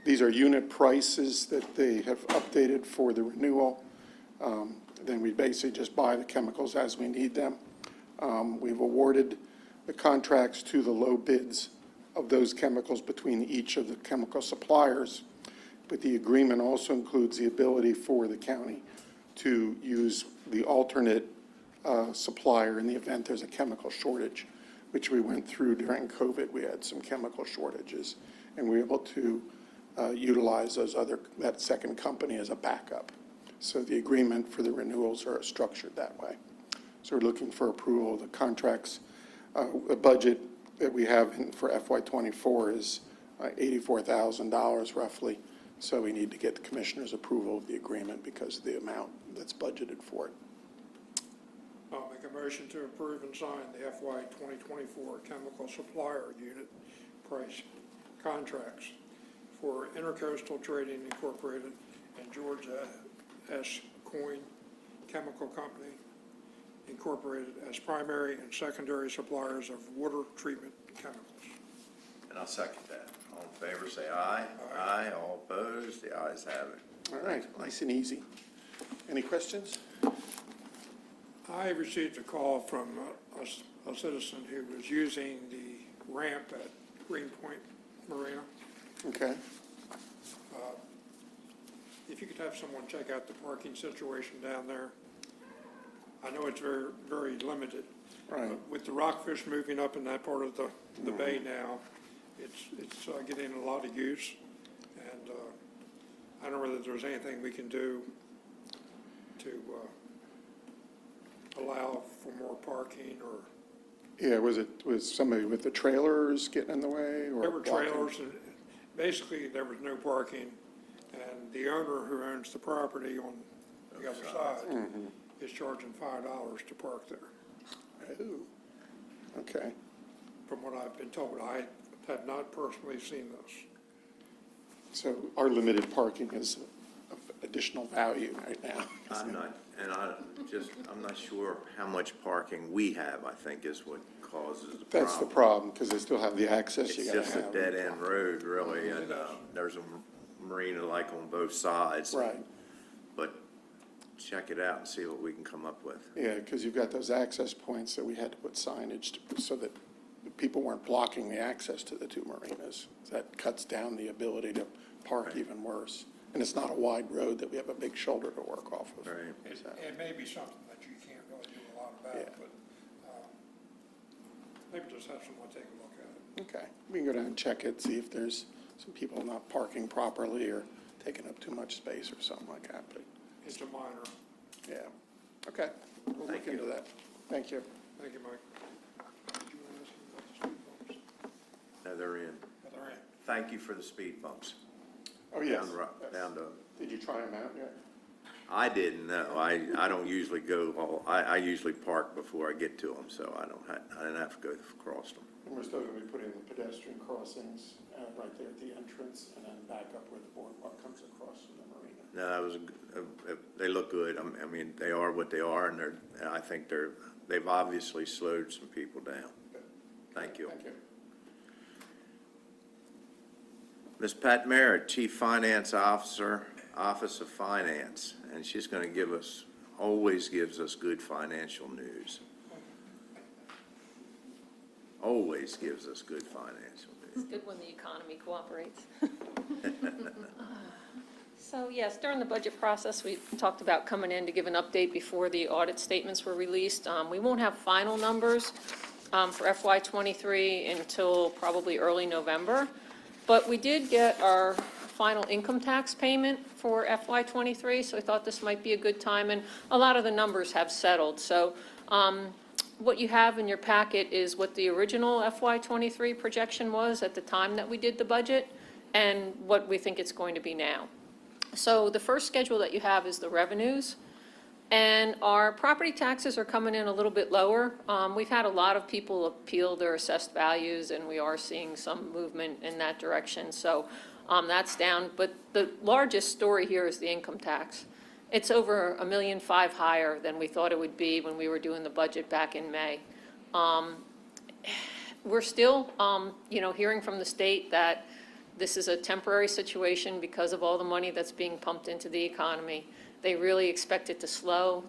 These are unit prices that they have updated for the renewal. Then we basically just buy the chemicals as we need them. We've awarded the contracts to the low bids of those chemicals between each of the chemical suppliers, but the agreement also includes the ability for the county to use the alternate supplier in the event there's a chemical shortage, which we went through during COVID. We had some chemical shortages, and we were able to utilize that second company as a backup. So the agreement for the renewals are structured that way. So we're looking for approval of the contracts. The budget that we have for FY24 is $84,000 roughly. So we need to get the commissioner's approval of the agreement because of the amount that's budgeted for it. I'll make a motion to approve and sign the FY 2024 chemical supplier unit price contracts for Intercoastal Trading Incorporated and George S. Coyne Chemical Company Incorporated as primary and secondary suppliers of water treatment chemicals. And I'll second that. All in favor, say aye. Aye. All opposed, the ayes have it. All right, nice and easy. Any questions? I received a call from a citizen who was using the ramp at Greenpoint Marina. Okay. If you could have someone check out the parking situation down there. I know it's very, very limited. Right. But with the rockfish moving up in that part of the bay now, it's getting a lot of use. And I don't know whether there's anything we can do to allow for more parking or. Yeah, was somebody with the trailers getting in the way or? There were blocking? trailers and basically there was no parking. And the owner who owns the property on the other side is charging $5 to park there. Oh, okay. From what I've been told, I have not personally seen this. So our limited parking is of additional value right now. I'm not sure how much parking we have, I think is what causes the problem. That's the problem, because they still have the access you It's gotta just a have. dead-end road, really, and there's a marina like on both sides. Right. But check it out and see what we can come up with. Yeah, because you've got those access points that we had to put signage so that the people weren't blocking the access to the two marinas. That cuts down the ability to park even worse. And it's not a wide road that we have a big shoulder to work off of. Right. It may be something that you can't really do a lot about, Yeah. but maybe just have someone take a look at it. Okay, we can go down and check it, see if there's some people not parking properly or taking up too much space or something like that, but, It's a minor. yeah. Okay, we'll look into that. Thank you. Thank you, Mike. Did you want to ask him about the street bumps? No, they're in. Are they in? thank you for the speed bumps. Oh, yes. Down to, Did you try them out yet? I didn't know. I don't usually go, I usually park before I get to them, so I didn't have to go across them. And we're still going to be putting the pedestrian crossings right there at the entrance and then back up where the boardwalk comes across from the marina. No, they look good. I mean, they are what they are, and I think they've obviously slowed some people down. Thank you. Thank you. Ms. Pat Merritt, Chief Finance Officer, Office of Finance, and she's going to always gives us good financial news. Always gives us good financial news. It's good when the economy cooperates. So yes, during the budget process, we talked about coming in to give an update before the audit statements were released. We won't have final numbers for FY23 until probably early November, but we did get our final income tax payment for FY23, so I thought this might be a good time, and a lot of the numbers have settled. So what you have in your packet is what the original FY23 projection was at the time that we did the budget, and what we think it's going to be now. So the first schedule that you have is the revenues, and our property taxes are coming in a little bit lower. We've had a lot of people appeal their assessed values, and we are seeing some movement in that direction, so that's down. But the largest story here is the income tax. It's over $1.5 million higher than we thought it would be when we were doing the budget back in May. We're still, hearing from the state that this is a temporary situation because of all the money that's being pumped into the economy. They really expect it to slow.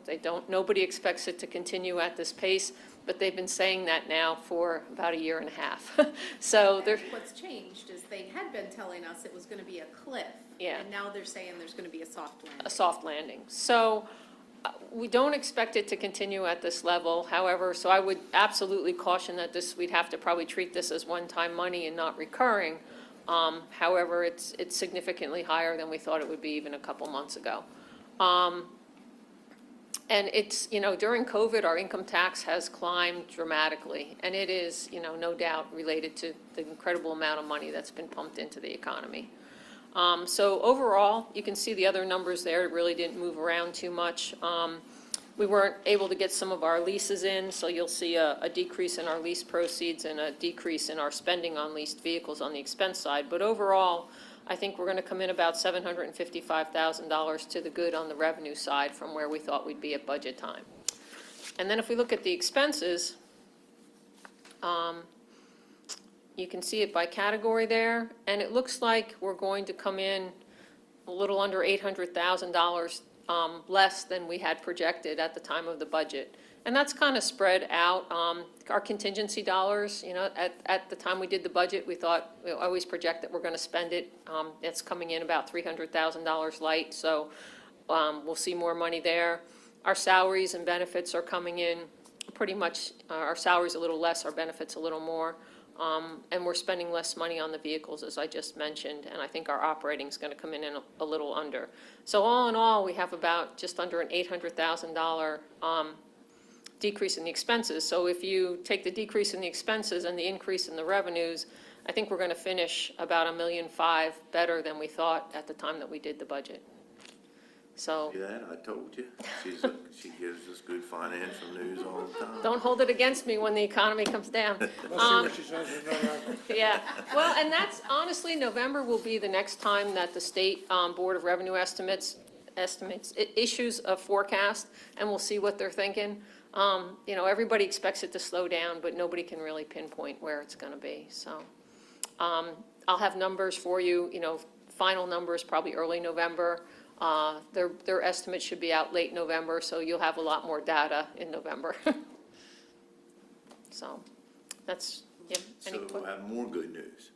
Nobody expects it to continue at this pace, but they've been saying that now for about 1.5 years. So what's changed is they had been telling us it was gonna be a cliff. Yeah. And now they're saying there's gonna be a soft landing. A soft landing. So we don't expect it to continue at this level. However, so I would absolutely caution that we'd have to probably treat this as one-time money and not recurring. However, it's significantly higher than we thought it would be even a couple months ago. And it's, during COVID, our income tax has climbed dramatically, and it is, no doubt related to the incredible amount of money that's been pumped into the economy. So overall, you can see the other numbers there. It really didn't move around too much. We weren't able to get some of our leases in, so you'll see a decrease in our lease proceeds and a decrease in our spending on leased vehicles on the expense side. But overall, I think we're going to come in about $755,000 to the good on the revenue side from where we thought we'd be at budget time. And then if we look at the expenses, you can see it by category there, and it looks like we're going to come in a little under $800,000 less than we had projected at the time of the budget. And that's kind of spread out. Our contingency dollars, at the time we did the budget, we thought, we always project that we're going to spend it. It's coming in about $300,000 light, so we'll see more money there. Our salaries and benefits are coming in pretty much, our salaries a little less, our benefits a little more. And we're spending less money on the vehicles, as I just mentioned, and I think our operating is going to come in a little under. So all in all, we have about just under an $800,000 decrease in the expenses. So if you take the decrease in the expenses and the increase in the revenues, I think we're going to finish about $1.5 million better than we thought at the time that we did the budget. So See that? I told you. She gives us good financial news all the time. don't hold it against me when the economy comes down. Let's see what she says in November. Yeah, well, and that's honestly, November will be the next time that the State Board of Revenue Estimates issues a forecast, and we'll see what they're thinking. Everybody expects it to slow down, but nobody can really pinpoint where it's going to be. So I'll have numbers for you, final numbers probably early November. Their estimates should be out late November, so you'll have a lot more data in November. So that's, So we'll have more good news.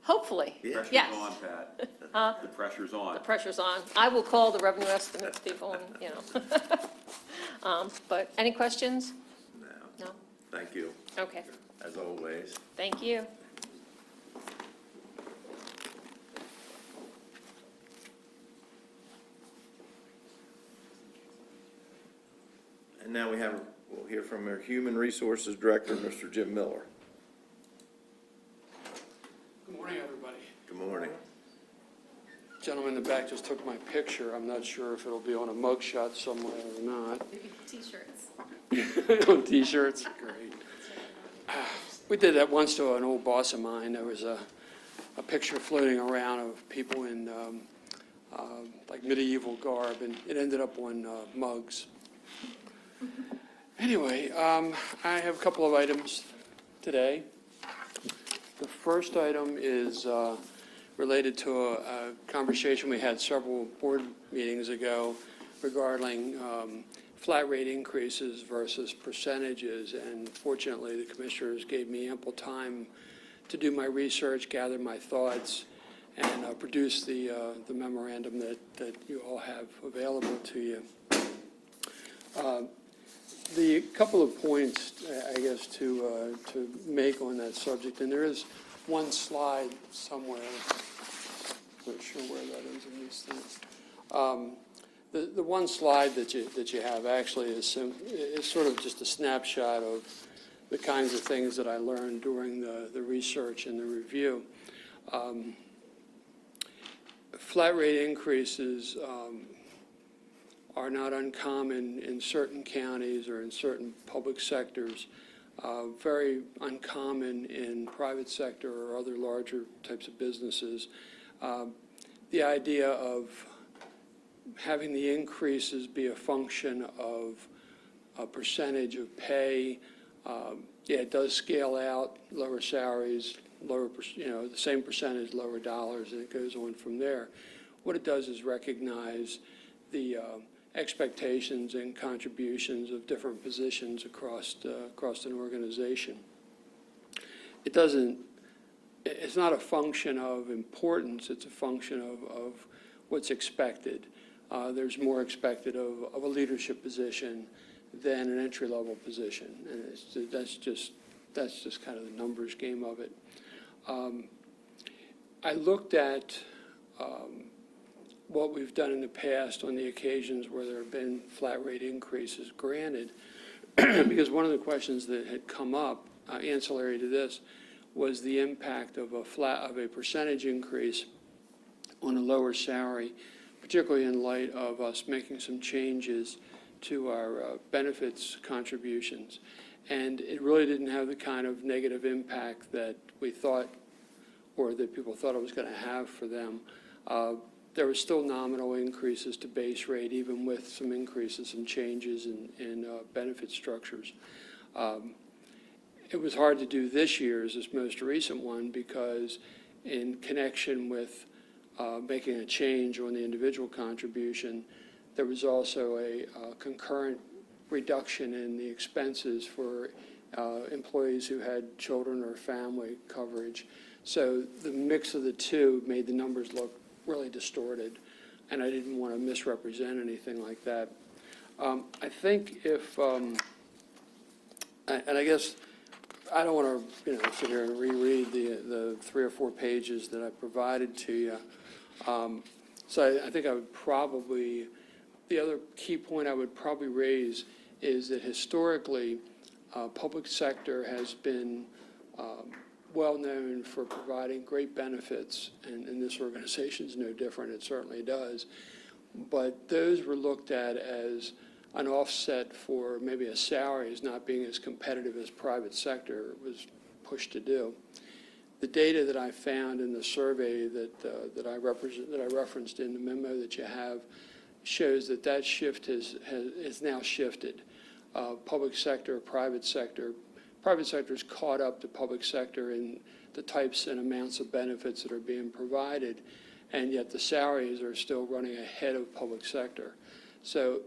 hopefully, Yeah. Pressure's yes. on, Pat. The pressure's on. The pressure's on. I will call the revenue estimates people and, but any questions? No. No? Thank you, Okay, as always. thank you. And now we'll hear from our Human Resources Director, Mr. Jim Miller. Good morning, everybody. morning. Gentleman in the back just took my picture. I'm not sure if it'll be on a mugshot somewhere or not. T-shirts. On T-shirts? Great. We did that once to an old boss of mine. There was a picture floating around of people in like medieval garb, and it ended up on mugs. Anyway, I have a couple of items today. The first item is related to a conversation we had several board meetings ago regarding flat rate increases versus percentages. And fortunately, the commissioners gave me ample time to do my research, gather my thoughts, and produce the memorandum that you all have available to you. The couple of points, I guess, to make on that subject, and there is one slide somewhere, I'm not sure where that is in these things. The one slide that you have actually is sort of just a snapshot of the kinds of things that I learned during the research and the review. Flat rate increases are not uncommon in certain counties or in certain public sectors, very uncommon in private sector or other larger types of businesses. The idea of having the increases be a function of a percentage of pay, yeah, it does scale out, lower salaries, lower, the same percentage, lower dollars, and it goes on from there. What it does is recognize the expectations and contributions of different positions across an organization. It's not a function of importance, it's a function of what's expected. There's more expected of a leadership position than an entry-level position, and that's just kind of the numbers game of it. I looked at what we've done in the past on the occasions where there have been flat rate increases granted, because one of the questions that had come up ancillary to this was the impact of a percentage increase on a lower salary, particularly in light of us making some changes to our benefits contributions. And it really didn't have the kind of negative impact that we thought, or that people thought it was going to have for them. There were still nominal increases to base rate, even with some increases and changes in benefit structures. It was hard to do this year's, this most recent one, because in connection with making a change on the individual contribution, there was also a concurrent reduction in the expenses for employees who had children or family coverage. So the mix of the two made the numbers look really distorted, and I didn't want to misrepresent anything like that. I think if, and I guess I don't want to sit here and reread the 3 or 4 pages that I provided to you. So I think I would probably, the other key point I would probably raise is that historically, public sector has been well known for providing great benefits, and this organization is no different, it certainly does. But those were looked at as an offset for maybe a salary as not being as competitive as private sector was pushed to do. The data that I found in the survey that I referenced in the memo that you have shows that shift has now shifted. Public sector, private sector has caught up to public sector in the types and amounts of benefits that are being provided, and yet the salaries are still running ahead of public sector. So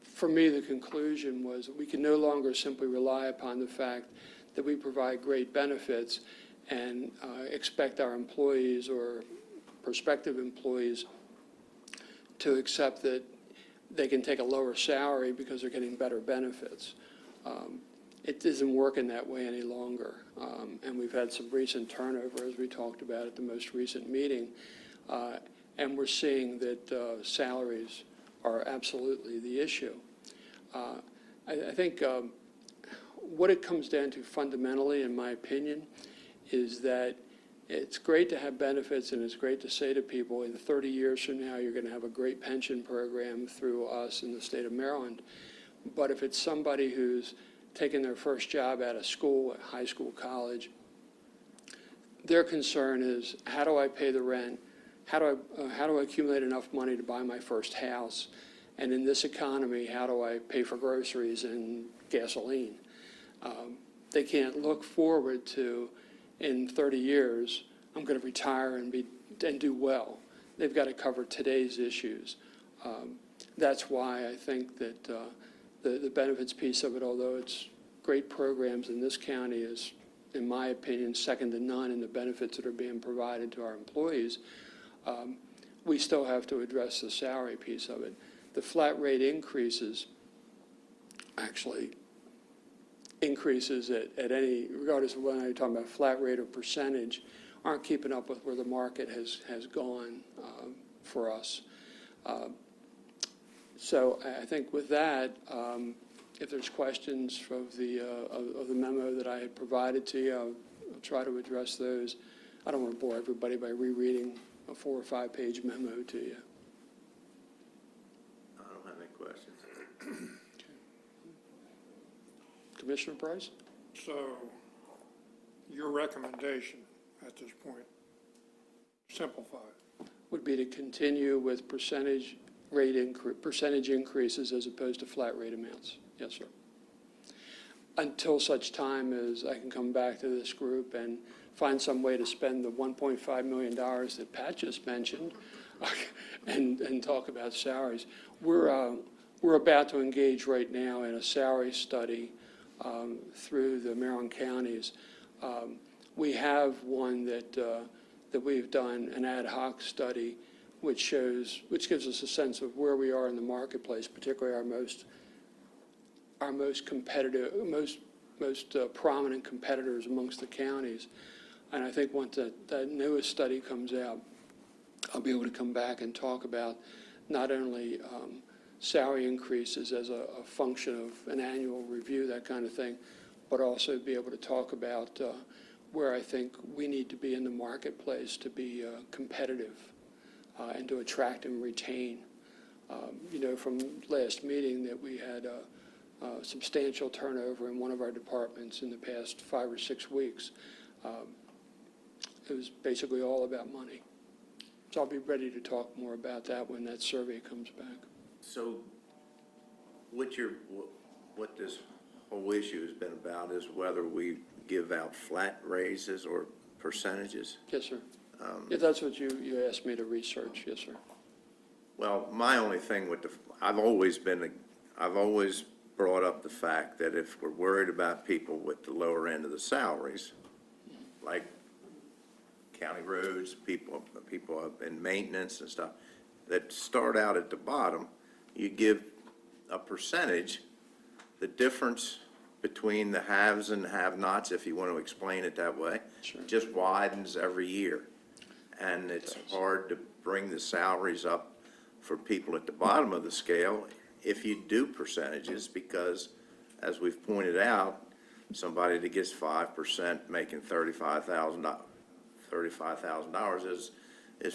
for me, the conclusion was that we can no longer simply rely upon the fact that we provide great benefits and expect our employees or prospective employees to accept that they can take a lower salary because they're getting better benefits. It isn't working that way any longer. And we've had some recent turnover, as we talked about at the most recent meeting, and we're seeing that salaries are absolutely the issue. I think what it comes down to fundamentally, in my opinion, is that It's great to have benefits, and it's great to say to people, in 30 years from now, you're going to have a great pension program through us in the state of Maryland. But if it's somebody who's taking their first job out of school, high school, college, their concern is, how do I pay the rent? How do I accumulate enough money to buy my first house? And in this economy, how do I pay for groceries and gasoline? They can't look forward to, in 30 years, I'm going to retire and do well. They've got to cover today's issues. That's why I think that the benefits piece of it, although it's great programs in this county, is, in my opinion, second to none in the benefits that are being provided to our employees, we still have to address the salary piece of it. The flat rate increases, actually, increases at any, regardless of whether you're talking about flat rate or percentage, aren't keeping up with where the market has gone for us. So I think with that, if there's questions of the memo that I had provided to you, I'll try to address those. I don't want to bore everybody by rereading a 4 or 5 page memo to you. I don't have any questions. Commissioner Price? So your recommendation at this point, simplified, Would be to continue with percentage increases as opposed to flat rate amounts. Yes, sir. Until such time as I can come back to this group and find some way to spend the $1.5 million that Pat just mentioned and talk about salaries. We're about to engage right now in a salary study through the Maryland counties. We have one that we've done, an ad hoc study, which gives us a sense of where we are in the marketplace, particularly our most competitive, most prominent competitors amongst the counties. And I think once that newest study comes out, I'll be able to come back and talk about not only salary increases as a function of an annual review, that kind of thing, but also be able to talk about where I think we need to be in the marketplace to be competitive and to attract and retain. You know, from last meeting that we had substantial turnover in one of our departments in the past 5 or 6 weeks. It was basically all about money. So I'll be ready to talk more about that when that survey comes back. So what this whole issue has been about is whether we give out flat raises or percentages? Yes, sir. If that's what you asked me to research, yes, sir. Well, my only thing with I've always brought up the fact that if we're worried about people with the lower end of the salaries, like county roads, people in maintenance and stuff, that start out at the bottom, you give a percentage. The difference between the haves and have-nots, if you want to explain it that way, just widens every year. And it's hard to bring the salaries up for people at the bottom of the scale if you do percentages, because, as we've pointed out, somebody that gets 5% making $35,000 is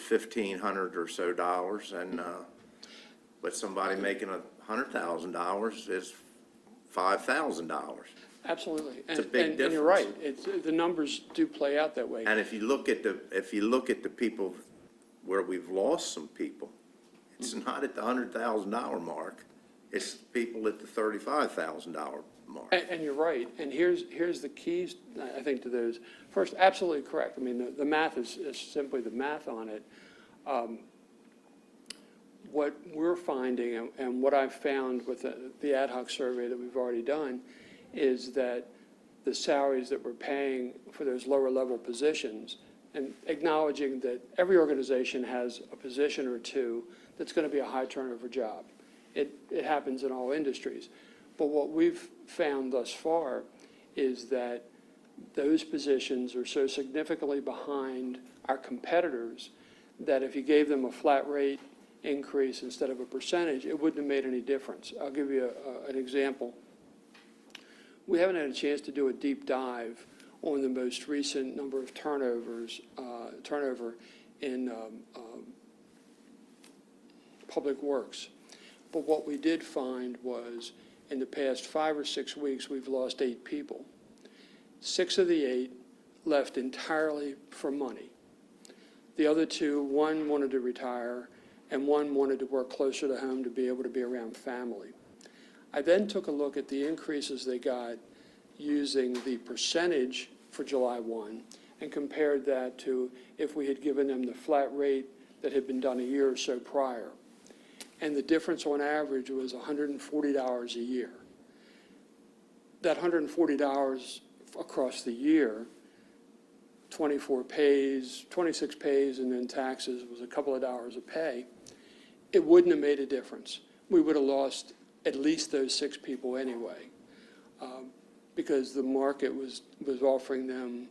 $1,500 or so dollars, and but somebody making $100,000 is $5,000. Absolutely. It's a big difference. And you're right. The numbers do play out that way. And if you look at the people where we've lost some people, it's not at the $100,000 mark. It's people at the $35,000 mark. And you're right. And here's the keys, I think, to those. First, absolutely correct. I mean, the math is simply the math on it. What we're finding, and what I've found with the ad hoc survey that we've already done, is that the salaries that we're paying for those lower level positions, and acknowledging that every organization has a position or two that's going to be a high turnover job. It happens in all industries. But what we've found thus far is that those positions are so significantly behind our competitors that if you gave them a flat rate increase instead of a percentage, it wouldn't have made any difference. I'll give you an example. We haven't had a chance to do a deep dive on the most recent number of turnover in Public Works. But what we did find was, in the past 5 or 6 weeks, we've lost 8 people. 6 of the 8 left entirely for money. The other 2, one wanted to retire, and one wanted to work closer to home to be able to be around family. I then took a look at the increases they got using the percentage for July 1 and compared that to if we had given them the flat rate that had been done a year or so prior. And the difference on average was $140 a year. That $140 across the year, 26 pays, and then taxes was a couple of dollars a pay, it wouldn't have made a difference. We would have lost at least those 6 people anyway, because the market was offering them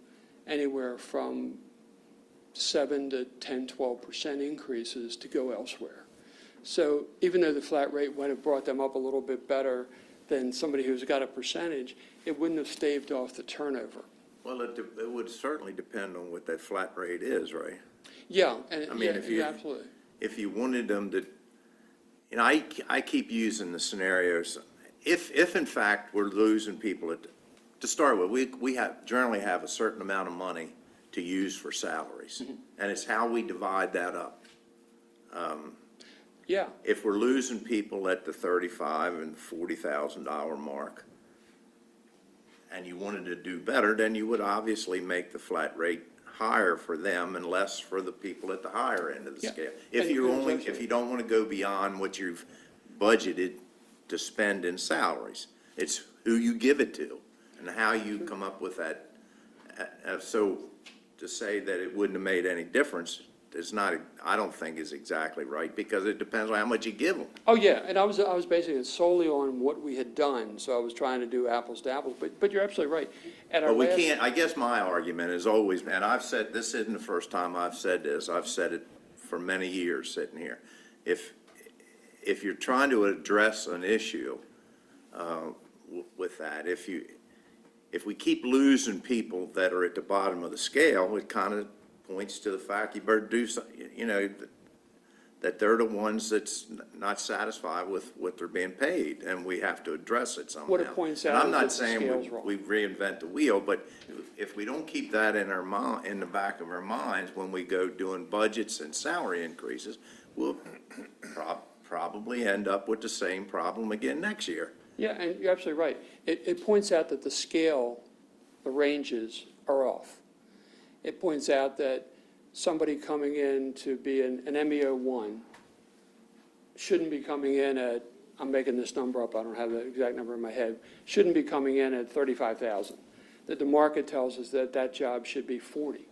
anywhere from 7 to 10, 12% increases to go elsewhere. So even though the flat rate might have brought them up a little bit better than somebody who's got a percentage, it wouldn't have staved off the turnover. Well, it would certainly depend on what that flat rate is, right? Yeah, and I mean, yeah, absolutely. If you wanted them to, you know, I keep using the scenarios. If in fact we're losing people, to start with, we generally have a certain amount of money to use for salaries, and it's how we divide that up. Yeah. If we're losing people at the $35,000 and $40,000 mark, and you wanted to do better, then you would obviously make the flat rate higher for them and less for the people at the higher end of the scale. If you don't want to go beyond what you've budgeted to spend in salaries, it's who you give it to and how you come up with that. So to say that it wouldn't have made any difference is not, I don't think is exactly right, because it depends on how much you give them. Oh, yeah, and I was basing it solely on what we had done, so I was trying to do apples to apples, but you're absolutely right. But we can't, I guess my argument is always, and I've said, this isn't the first time I've said this, I've said it for many years sitting here. If you're trying to address an issue with that, if we keep losing people that are at the bottom of the scale, it kind of points to the fact you better do something, you know, that they're the ones that's not satisfied with what they're being paid, and we have to address it somehow. What it points out And I'm is not that the saying scale's wrong. we reinvent the wheel, but if we don't keep that in our mind, in the back of our minds when we go doing budgets and salary increases, we'll probably end up with the same problem again next year. Yeah, and you're absolutely right. It points out that the scale, the ranges are off. It points out that somebody coming in to be an MEO 1 shouldn't be coming in at, I'm making this number up, I don't have the exact number in my head, shouldn't be coming in at 35,000. That the market tells us that that job should be 40.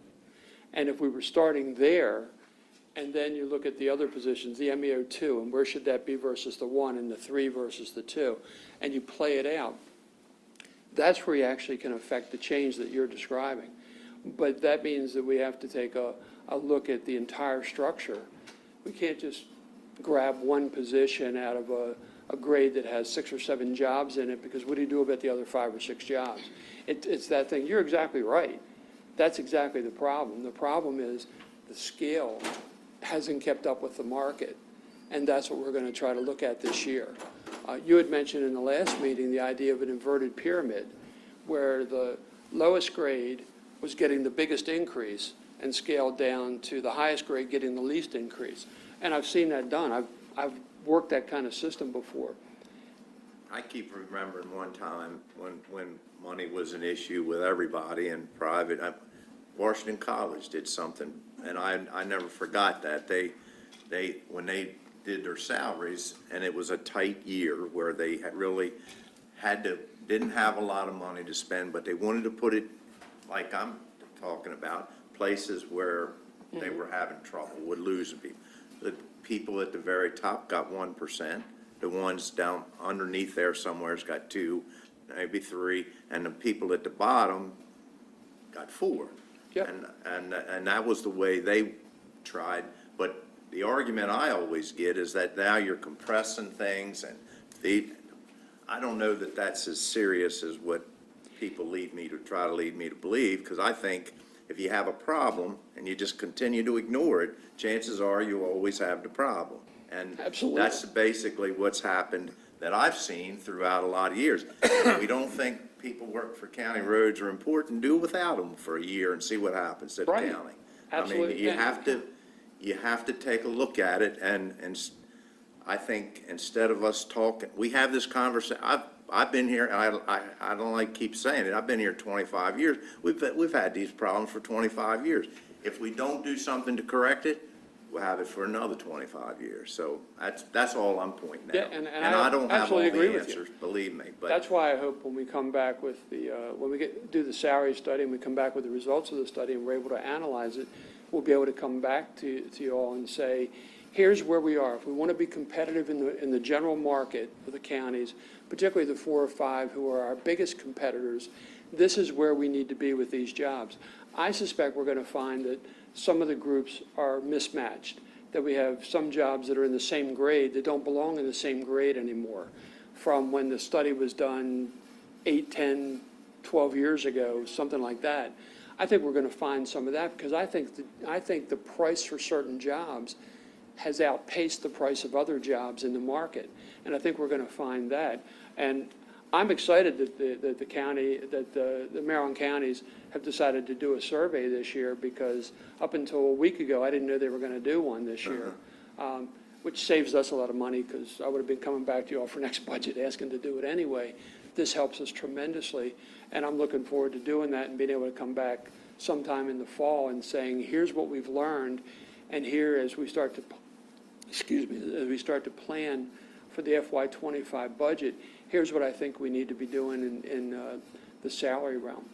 And if we were starting there, and then you look at the other positions, the MEO 2, and where should that be versus the 1, and the 3 versus the 2, and you play it out, that's where you actually can affect the change that you're describing. But that means that we have to take a look at the entire structure. We can't just grab one position out of a grade that has 6 or 7 jobs in it, because what do you do about the other 5 or 6 jobs? It's that thing. You're exactly right. That's exactly the problem. The problem is the scale hasn't kept up with the market, and that's what we're going to try to look at this year. You had mentioned in the last meeting the idea of an inverted pyramid, where the lowest grade was getting the biggest increase and scaled down to the highest grade getting the least increase. And I've seen that done. I've worked that kind of system before. I keep remembering one time when money was an issue with everybody in private. Washington College did something, and I never forgot that. When they did their salaries, and it was a tight year where they really didn't have a lot of money to spend, but they wanted to put it, like I'm talking about, places where they were having trouble with losing people. The people at the very top got 1%. The ones down underneath there somewhere's got 2, maybe 3, and the people at the bottom got 4. Yep. And that was the way they tried. But the argument I always get is that now you're compressing things, and I don't know that that's as serious as what people try to lead me to believe, because I think if you have a problem and you just continue to ignore it, chances are you always have the problem. And Absolutely. that's basically what's happened that I've seen throughout a lot of years. If we don't think people work for county roads are important, do without them for a year and see what happens at the Right. county. Absolutely. I mean, you have to take a look at it, and I think instead of us talking, we have this conversation. I've been here, and I don't like keep saying it, I've been here 25 years. We've had these problems for 25 years. If we don't do something to correct it, we'll have it for another 25 years. So that's all I'm pointing out. Yeah, and I don't have all absolutely agree the with you. answers, believe me, but. That's why I hope when we come back with when we do the salary study and we come back with the results of the study and we're able to analyze it, we'll be able to come back to you all and say, here's where we are. If we want to be competitive in the general market of the counties, particularly the 4 or 5 who are our biggest competitors, this is where we need to be with these jobs. I suspect we're going to find that some of the groups are mismatched, that we have some jobs that are in the same grade that don't belong in the same grade anymore from when the study was done 8, 10, 12 years ago, something like that. I think we're going to find some of that because I think the price for certain jobs has outpaced the price of other jobs in the market. And I think we're going to find that. And I'm excited that the Maryland counties have decided to do a survey this year, because up until a week ago, I didn't know they were going to do one this year, which saves us a lot of money, because I would have been coming back to you all for next budget asking to do it anyway. This helps us tremendously, and I'm looking forward to doing that and being able to come back sometime in the fall and saying, here's what we've learned, and here, as we start to plan for the FY25 budget, here's what I think we need to be doing in the salary realm.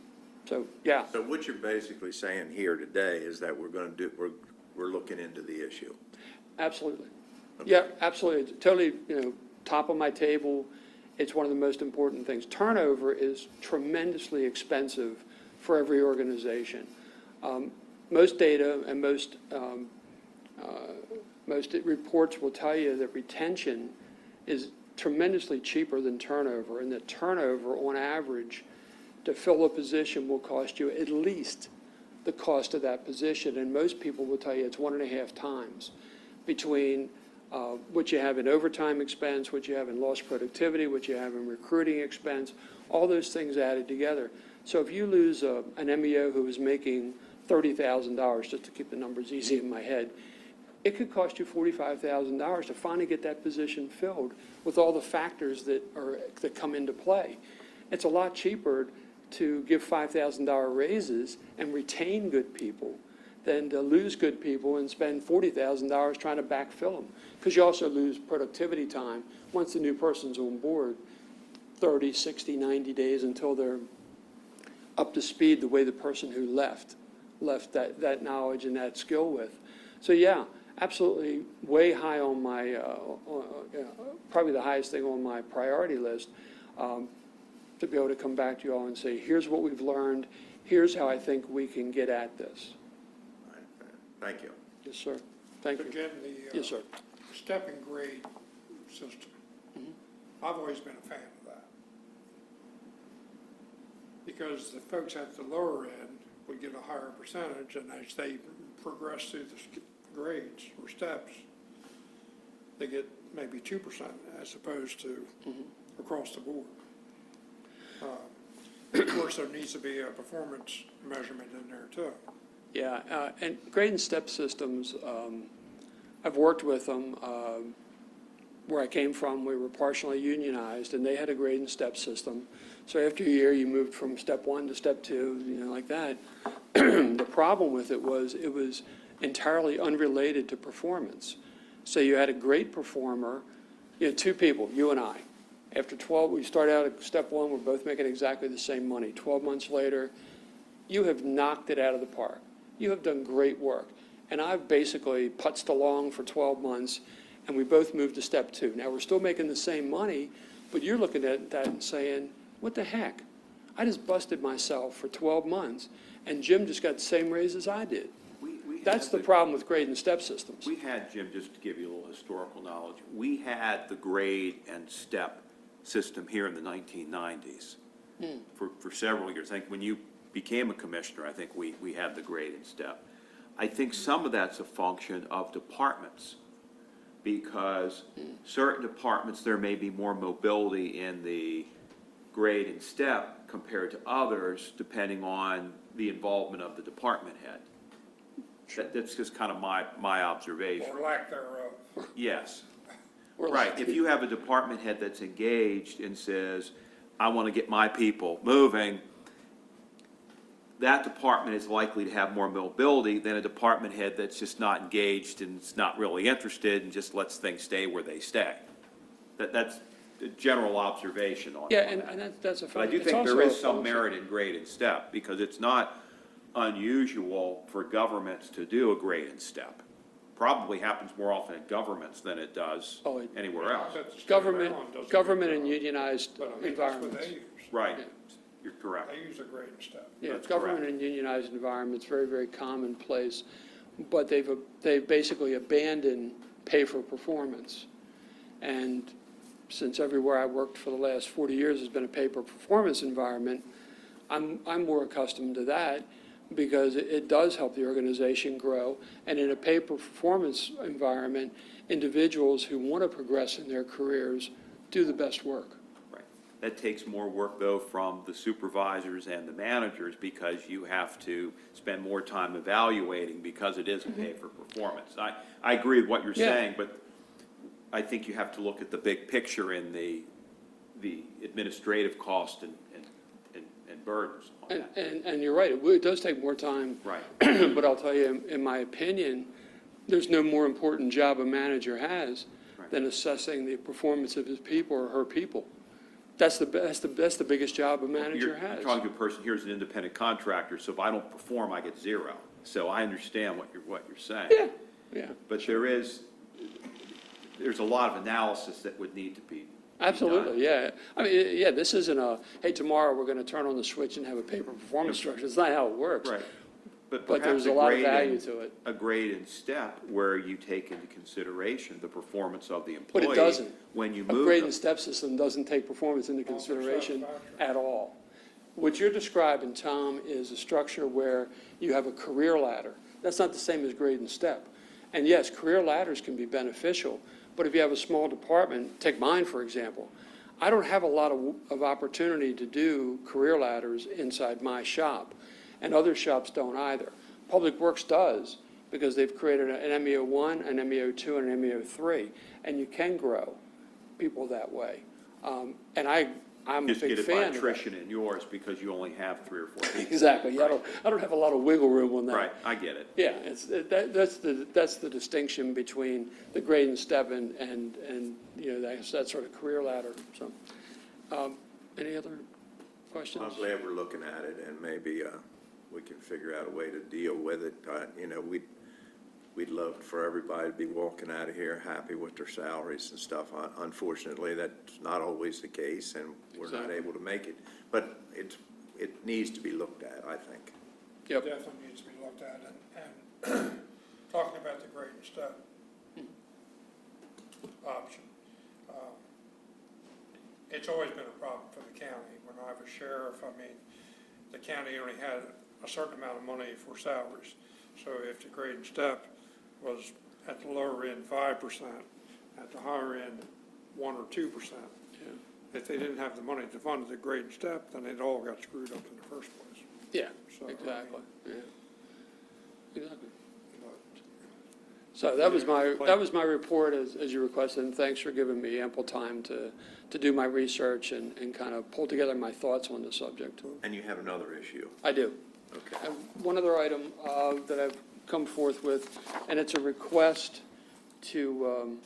So, yeah. So what you're basically saying here today is that we're looking into the issue. Absolutely. Yeah, absolutely. It's totally, top of my table. It's one of the most important things. Turnover is tremendously expensive for every organization. Most data and most reports will tell you that retention is tremendously cheaper than turnover, and that turnover, on average, to fill a position will cost you at least the cost of that position. And most people will tell you it's 1.5 times between what you have in overtime expense, what you have in lost productivity, what you have in recruiting expense, all those things added together. So if you lose an MEO who is making $30,000, just to keep the numbers easy in my head, it could cost you $45,000 to finally get that position filled with all the factors that come into play. It's a lot cheaper to give $5,000 raises and retain good people than to lose good people and spend $40,000 trying to backfill them. Because you also lose productivity time once the new person's on board, 30, 60, 90 days until they're up to speed the way the person who left that knowledge and that skill with. So yeah, absolutely way high on my, probably the highest thing on my priority list, to be able to come back to you all and say, here's what we've learned, here's how I think we can get at this. Thank you. Yes, sir. Thank you. Again, the Yes, sir. step and grade system, I've always been a fan of that. Because the folks at the lower end would get a higher percentage, and as they progress through the grades or steps, they get maybe 2% as opposed to across the board. Of course, there needs to be a performance measurement in there too. Yeah, and grade and step systems, I've worked with them. Where I came from, we were partially unionized, and they had a grade and step system. So after a year, you moved from step 1 to step 2, like that. The problem with it was entirely unrelated to performance. So you had a great performer, 2 people, you and I. After 12, we start out at step 1, we're both making exactly the same money. 12 months later, you have knocked it out of the park. You have done great work. And I've basically putzed along for 12 months, and we both moved to step 2. Now, we're still making the same money, but you're looking at that and saying, what the heck? I just busted myself for 12 months, and Jim just got the same raise as I did. That's the problem with grade and step systems. We had, Jim, just to give you a little historical knowledge, we had the grade and step system here in the 1990s. for several years. I think when you became a commissioner, I think we had the grade and step. I think some of that's a function of departments, because certain departments, there may be more mobility in the grade and step compared to others, depending on the involvement of the department head. That's just kind of my observation. Or lack thereof. Yes. Right, if you have a department head that's engaged and says, I want to get my people moving, that department is likely to have more mobility than a department head that's just not engaged and is not really interested and just lets things stay where they stay. That's a general observation on Yeah, on and that's a But I function. do it's think also there a is some function- merit in grade and step, because it's not unusual for governments to do a grade and step. Probably happens more often in governments than it does anywhere else. Government and unionized But I mean, that's what environments. they use. Right, you're correct. They use a grade and step. Yeah, That's government correct. and unionized environments, very, very commonplace, but they've basically abandoned pay for performance. And since everywhere I worked for the last 40 years has been a pay for performance environment, I'm more accustomed to that, because it does help the organization grow. And in a pay for performance environment, individuals who want to progress in their careers do the best work. Right. That takes more work, though, from the supervisors and the managers, because you have to spend more time evaluating, because it is a pay for performance. I agree with what you're Yeah. saying, but I think you have to look at the big picture in the administrative cost and burdens on that. And you're right, it does take more time. Right. But I'll tell you, in my opinion, there's no more important job a manager has than assessing the performance of his people or her people. That's the biggest job a manager You're has. talking to a person, here's an independent contractor, so if I don't perform, I get zero. So I understand what you're saying. Yeah. But there's a lot of analysis that would need to be Absolutely, yeah. I mean, yeah, this isn't hey, tomorrow we're going to turn on the switch and have a paper performance structure. It's not how it works. Right. But But perhaps there's a lot of grade value and- to it. A grade and step where you take into consideration the performance of the But employee. it doesn't. When you A move grade them. and step system doesn't take performance into consideration at all. What you're describing, Tom, is a structure where you have a career ladder. That's not the same as grade and step. And yes, career ladders can be beneficial, but if you have a small department, take mine, for example, I don't have a lot of opportunity to do career ladders inside my shop, and other shops don't either. Public Works does, because they've created an MEO 1, an MEO 2, and an MEO 3, and you can grow people that way. And I'm a Just big get it fan by of that. attrition in yours because you only have 3 or 4 people. Exactly, yeah, I don't have a lot of wiggle room on that. Right, I get it. Yeah, that's the distinction between the grade and step and you know, that sort of career ladder, so. Any other questions? I'm glad we're looking at it, and maybe we can figure out a way to deal with it. You know, we'd love for everybody to be walking out of here happy with their salaries and stuff. Unfortunately, that's not always the case, and we're not able to make it. But it needs to be looked at, I think. Yep. Definitely needs to be looked at, and talking about the grade and step option. It's always been a problem for the county. When I was sheriff, I mean, the county only had a certain amount of money for salaries. So if the grade and step was at the lower end 5%, at the higher end 1 or 2%. If they didn't have the money to fund the grade and step, then it all got screwed up in the first place. Yeah, So, exactly, yeah. Exactly. So that was my report as you requested, and thanks for giving me ample time to do my research and kind of pull together my thoughts on the subject. And you have another issue. I do. Okay. I have one other item that I've come forth with, and it's a request to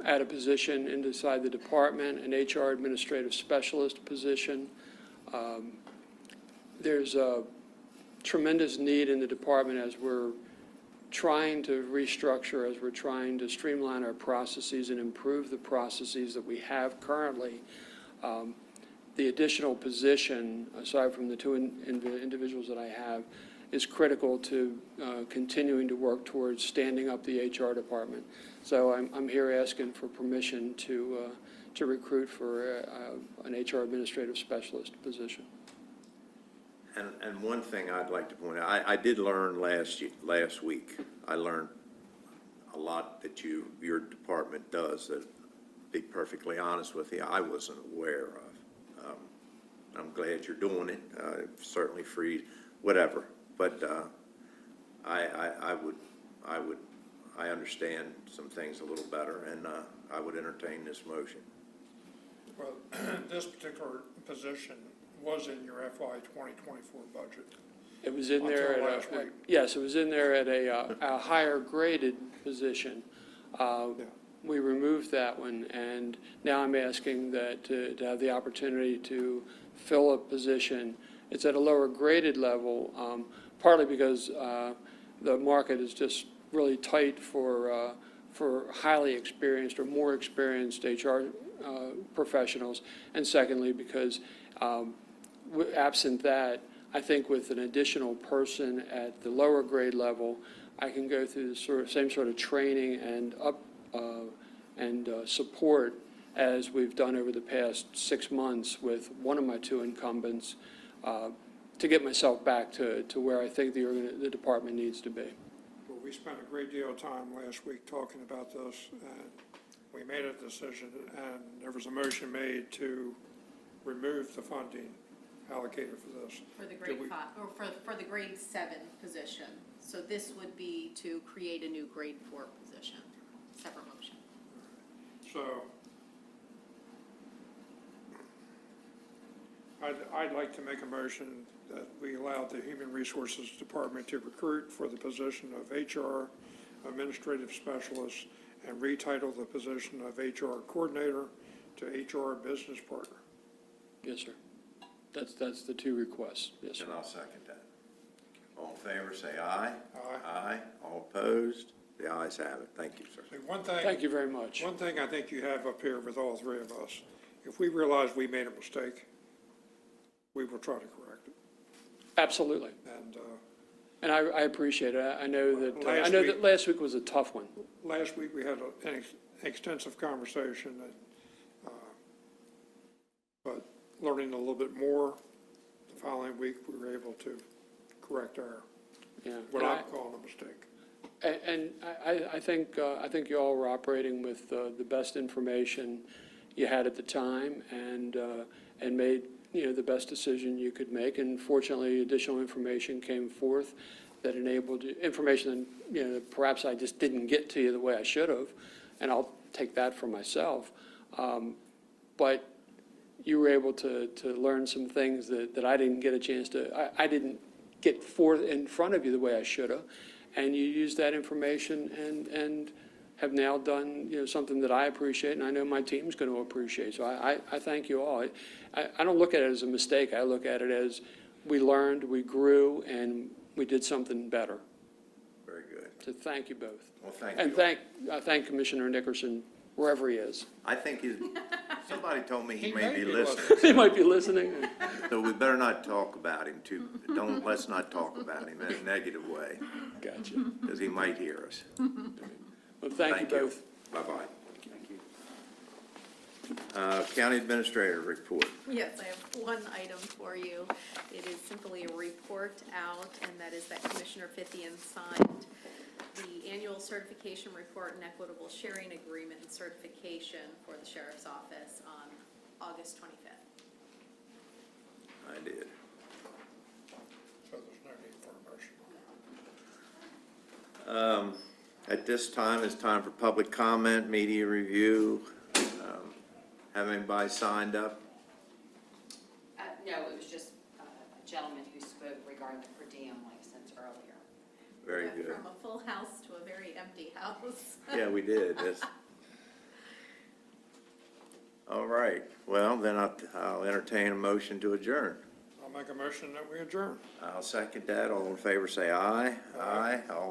add a position inside the department, an HR administrative specialist position. There's a tremendous need in the department as we're trying to restructure, as we're trying to streamline our processes and improve the processes that we have currently. The additional position, aside from the 2 individuals that I have, is critical to continuing to work towards standing up the HR department. So I'm here asking for permission to to recruit for an HR administrative specialist position. And one thing I'd like to point out, I did learn last week, I learned a lot that your department does that, to be perfectly honest with you, I wasn't aware of. I'm glad you're doing it, certainly free, whatever, but I understand some things a little better, and I would entertain this motion. Well, this particular position was in your FY 2024 budget. It was in there Until at last week. yes, it was in there at a higher graded position. We removed that one, and now I'm asking that to have the opportunity to fill a position. It's at a lower graded level, partly because the market is just really tight for highly experienced or more experienced HR professionals, and secondly, because absent that, I think with an additional person at the lower grade level, I can go through the same sort of training and support as we've done over the past 6 months with one of my two incumbents, to get myself back to where I think the department needs to be. Well, we spent a great deal of time last week talking about this, and we made a decision, and there was a motion made to remove the funding allocated for this. For the Did grade we- 5, or for the grade 7 position. So this would be to create a new grade 4 position, separate motion. So I'd like to make a motion that we allow the Human Resources Department to recruit for the position of HR Administrative Specialist and retitle the position of HR Coordinator to HR Business Partner. Yes, sir. That's the two requests. Yes, sir. And I'll second that. All in favor, say aye. Aye. Aye. All opposed? The ayes have it. Thank you, sir. See, one thing. Thank you very much. One thing I think you have up here with all three of us, if we realize we made a mistake, we will try to correct it. Absolutely. And I appreciate it. I know that, Last that week- last week was a tough one. last week, we had an extensive conversation, and, but learning a little bit more, the following week, we were able to correct our, Yeah. what And I'm calling a mistake. And I think you all were operating with the best information you had at the time, and made, the best decision you could make. And fortunately, additional information came forth that enabled you, information that, perhaps I just didn't get to you the way I should have, and I'll take that for myself. But you were able to learn some things that I didn't get a chance to, I didn't get forth in front of you the way I should have. And you used that information and have now done, something that I appreciate, and I know my team's going to appreciate. So I thank you all. I don't look at it as a mistake. I look at it as we learned, we grew, and we did something better. Very good. So thank you both. Well, thank And you. I thank Commissioner Nickerson wherever he is. I think somebody told me he He may may be be listening. He might be listening. So we better not talk about him let's not talk about him in a negative way, Gotcha. because he might hear us. Well, thank you both. Bye-bye. County Administrator report. Yes, I have one item for you. It is simply a report out, and that is that Commissioner Fithian signed the annual certification report and equitable sharing agreement and certification for the Sheriff's Office on August 25th. I did. So there's no need for a motion. At this time, it's time for public comment, media review. Have anybody signed up? No, it was just a gentleman who spoke regarding the per diem license earlier. Very Went good. From a full house to a very empty house. Yeah, we did. All right. Well, then I'll entertain a motion to adjourn. I'll make a motion that we adjourn. I'll second that. All in favor, say aye. Aye. All